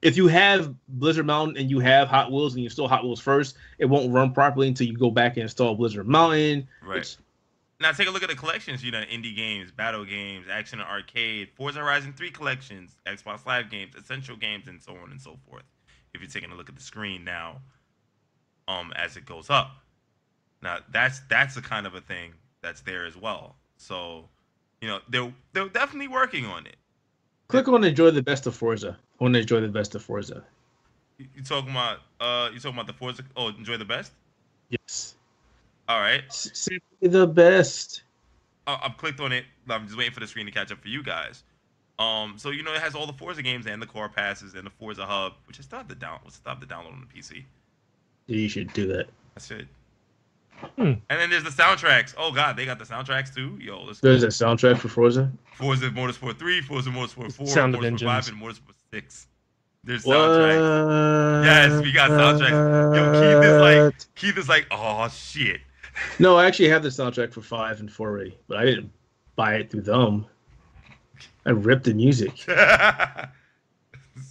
if you have Blizzard Mountain and you have Hot Wheels and you install Hot Wheels first, it won't run properly until you go back and install Blizzard Mountain. Right. Now take a look at the collections. Indie games, battle games, action and arcade, Forza Horizon 3 collections, Xbox Live games, essential games, and so on and so forth. If you're taking a look at the screen now, as it goes up. Now that's the kind of a thing that's there as well. So, they're definitely working on it. Click on Enjoy the Best of Forza. I want to enjoy the best of Forza. You talking about the Forza? Oh, enjoy the best? Yes. All right. Simply the best. I've clicked on it. I'm just waiting for the screen to catch up for you guys. So it has all the Forza games and the core passes and the Forza Hub, which I still have to download on the PC. You should do that. I should. And then there's the soundtracks. Oh God, they got the soundtracks too. Yo, let's There's a soundtrack for Forza. Forza Motorsport 3, Forza Motorsport 4, Sound of Motorsport Engines. 5, and Motorsport 6. There's soundtracks. Yes, we got soundtracks. Yo, Keith is like, oh shit. No, I actually have the soundtrack for 5 and 4 already, but I didn't buy it through them. I ripped the music.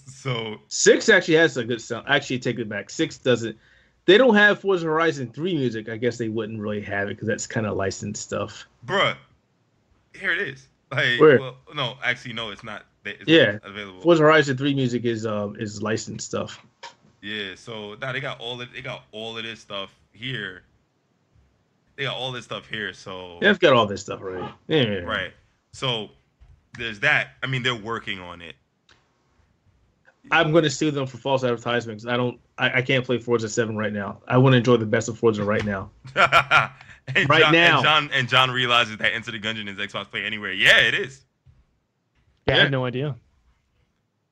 So 6 actually has a good sound. Actually, take it back. 6 doesn't. They don't have Forza Horizon 3 music. I guess they wouldn't really have it because that's kind of licensed stuff. Bruh, here it is. Like, where? Well, no, actually, no, it's not. It's not available. Forza Horizon 3 music is licensed stuff. Yeah, so now they got all of this stuff here. They got all this stuff here, so They've got all this stuff right. Yeah. right. So there's that. I mean, they're working on it. I'm going to sue them for false advertisements. I can't play Forza 7 right now. I want to enjoy the best of Forza right now. now. And John realizes that Enter the Gungeon is Xbox Play Anywhere. Yeah, it is. Yeah, I had no idea.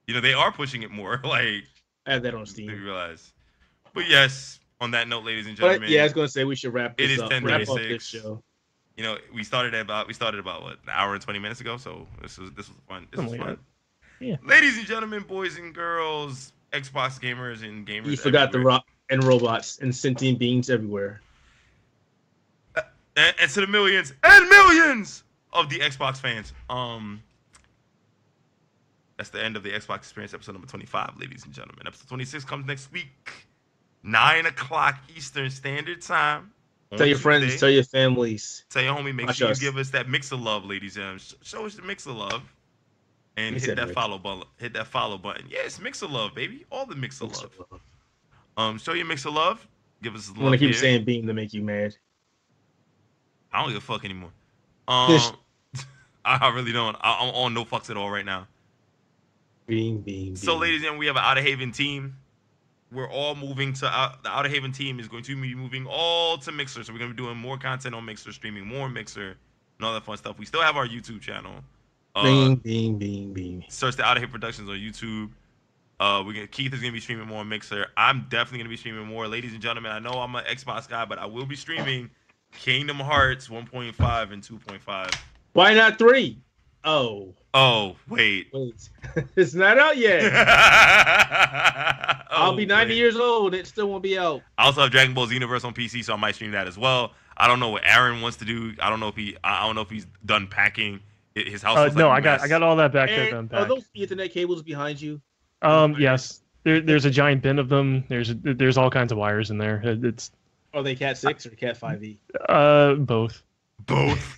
You know, they are pushing it more. Like, I have that on Steam. they realize. But yes, on that note, ladies and gentlemen. But yeah, I was going to say we should wrap this up. Wrap up 10:36. this show. You know, we started about what, an hour and 20 minutes ago. So this was fun. This was fun. Yeah. Ladies and gentlemen, boys and girls, Xbox gamers and gamers. You forgot everywhere. and robots and sentient beings everywhere. And to the millions and millions of the Xbox fans. That's the end of the Xbox Experience episode number 25, ladies and gentlemen. Episode 26 comes next week, 9 o'clock Eastern Standard Time. Tell your friends, tell your families. Tell your homie, make sure you give us that mix of love, ladies and gentlemen. Show us the mix of love. And hit that follow button. Hit that follow button. Yes, mix of love, baby. All the mix of love. Show your mix of love. Give us love. I want to keep saying beam to make you mad. I don't give a fuck anymore. I really don't. I'm on no fucks at all right now. Beam. So, ladies and gentlemen, we have an Outerhaven team. We're all moving to the Outerhaven team is going to be moving all to Mixer. So we're going to be doing more content on Mixer, streaming more on Mixer, and all that fun stuff. We still have our YouTube channel. Beam. Search the Outerhaven Productions on YouTube. Keith is going to be streaming more on Mixer. I'm definitely going to be streaming more. Ladies and gentlemen, I know I'm an Xbox guy, but I will be streaming Kingdom Hearts 1.5 and 2.5. Why not 3? Oh, wait. It's not out yet. I'll be 90 years old. It still won't be out. I also have Dragon Ball Xenoverse on PC, so I might stream that as well. I don't know what Aaron wants to do. I don't know if he's done packing his house. No, I got all that back there. Are those Ethernet cables behind you? Yes. There's a giant bin of them. There's all kinds of wires in there. Are they Cat 6 or Cat 5e? Both. Both.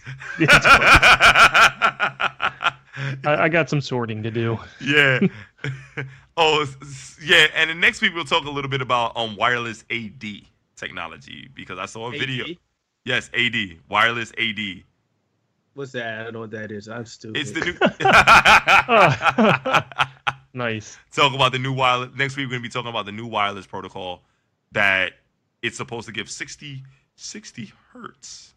I got some sorting to do. Yeah. Yeah. And then next week we'll talk a little bit about wireless AD technology because I saw a video. Yes, AD, wireless AD. What's that? I don't know what that is. I'm stupid. It's the new. Nice. Talk about the new wireless. Next week we're gonna be talking about the new wireless protocol that it's supposed to give 60 hertz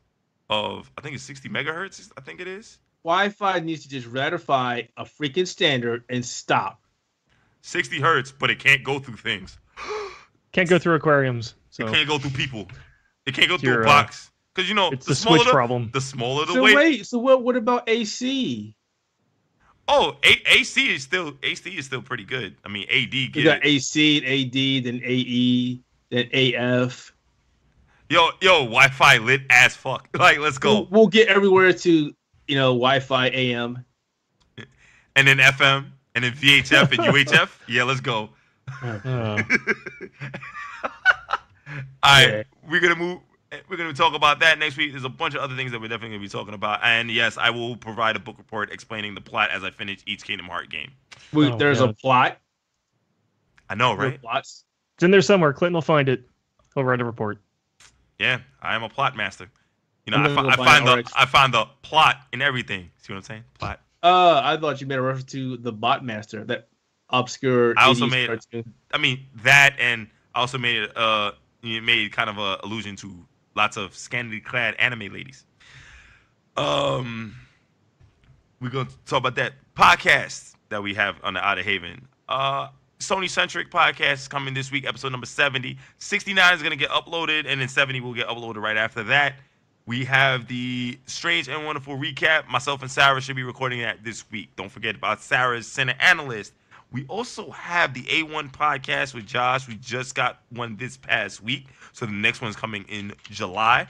of. I think it's 60 megahertz. I think it is. Wi-Fi needs to just ratify a freaking standard and stop. 60 hertz, but it can't go through things. Can't go through aquariums. So. It can't go through people. It can't go through a box. Because, it's the smaller switch problem. The smaller the weight. Wait, so what about AC? Oh, AC is still pretty good. I mean, AD You got AC, AD, then AE, then AF. Yo, Wi-Fi lit as fuck. Like, let's go. We'll get everywhere to, Wi-Fi AM. And then FM, and then VHF and UHF. Yeah, let's go. All right, we're gonna talk about that next week. There's a bunch of other things that we're definitely gonna be talking about. And yes, I will provide a book report explaining the plot as I finish each Kingdom Hearts game. There's a plot. I know, right? Plots. It's in there somewhere. Clinton will find it. He'll write a report. Yeah, I am a plot master. I find the plot in everything. See what I'm saying? Plot. I thought you made a reference to the Bot Master, that obscure. I also made. Cartoon. I mean that, and I also made it. You made kind of a allusion to lots of scantily clad anime ladies. We're gonna talk about that podcast that we have on the Outerhaven. Sony centric podcast is coming this week, episode number 70. 69 is gonna get uploaded, and then 70 will get uploaded right after that. We have the Strange and Wonderful recap. Myself and Sarah should be recording that this week. Don't forget about Sarah's Center Analyst. We also have the A1 podcast with Josh. We just got one this past week, so the next one's coming in July.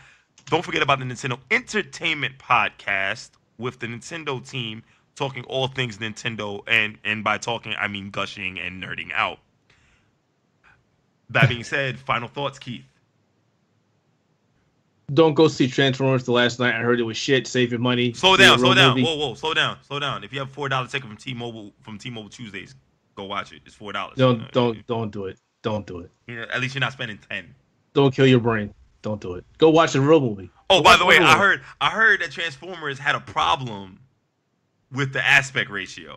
Don't forget about the Nintendo Entertainment podcast with the Nintendo team, talking all things Nintendo, and by talking, I mean gushing and nerding out. That being said, final thoughts, Keith. Don't go see Transformers the last night. I heard it was shit. Save your money. Slow down. Whoa, slow down. If you have $4 ticket from T-Mobile Tuesdays, go watch it. It's $4. Don't do it. Don't do it. You know, at least you're not spending 10. Don't kill your brain. Don't do it. Go watch a real movie. Oh, Go by watch the way, Wonder Woman. I heard that Transformers had a problem with the aspect ratio,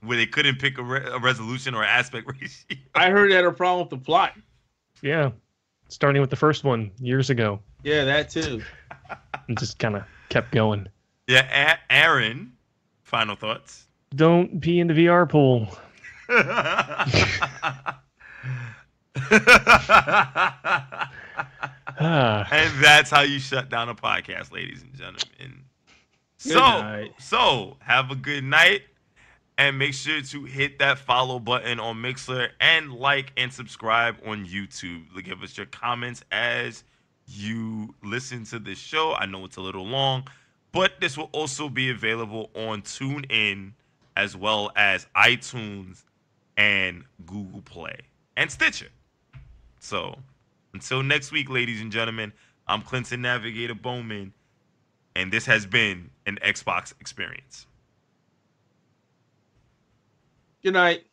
where they couldn't pick a resolution or aspect ratio. I heard they had a problem with the plot. Yeah, starting with the first one years ago, Yeah, that too. and just kind of kept going. Yeah, Aaron, final thoughts. Don't pee in the VR pool. And that's how you shut down a podcast, ladies and gentlemen. Good night. So have a good night, and make sure to hit that follow button on Mixler and like and subscribe on YouTube. Give us your comments as you listen to this show. I know it's a little long, but this will also be available on TuneIn as well as iTunes and Google Play and Stitcher. So until next week, ladies and gentlemen, I'm Clinton Navigator Bowman, and this has been an Xbox Experience. Good night.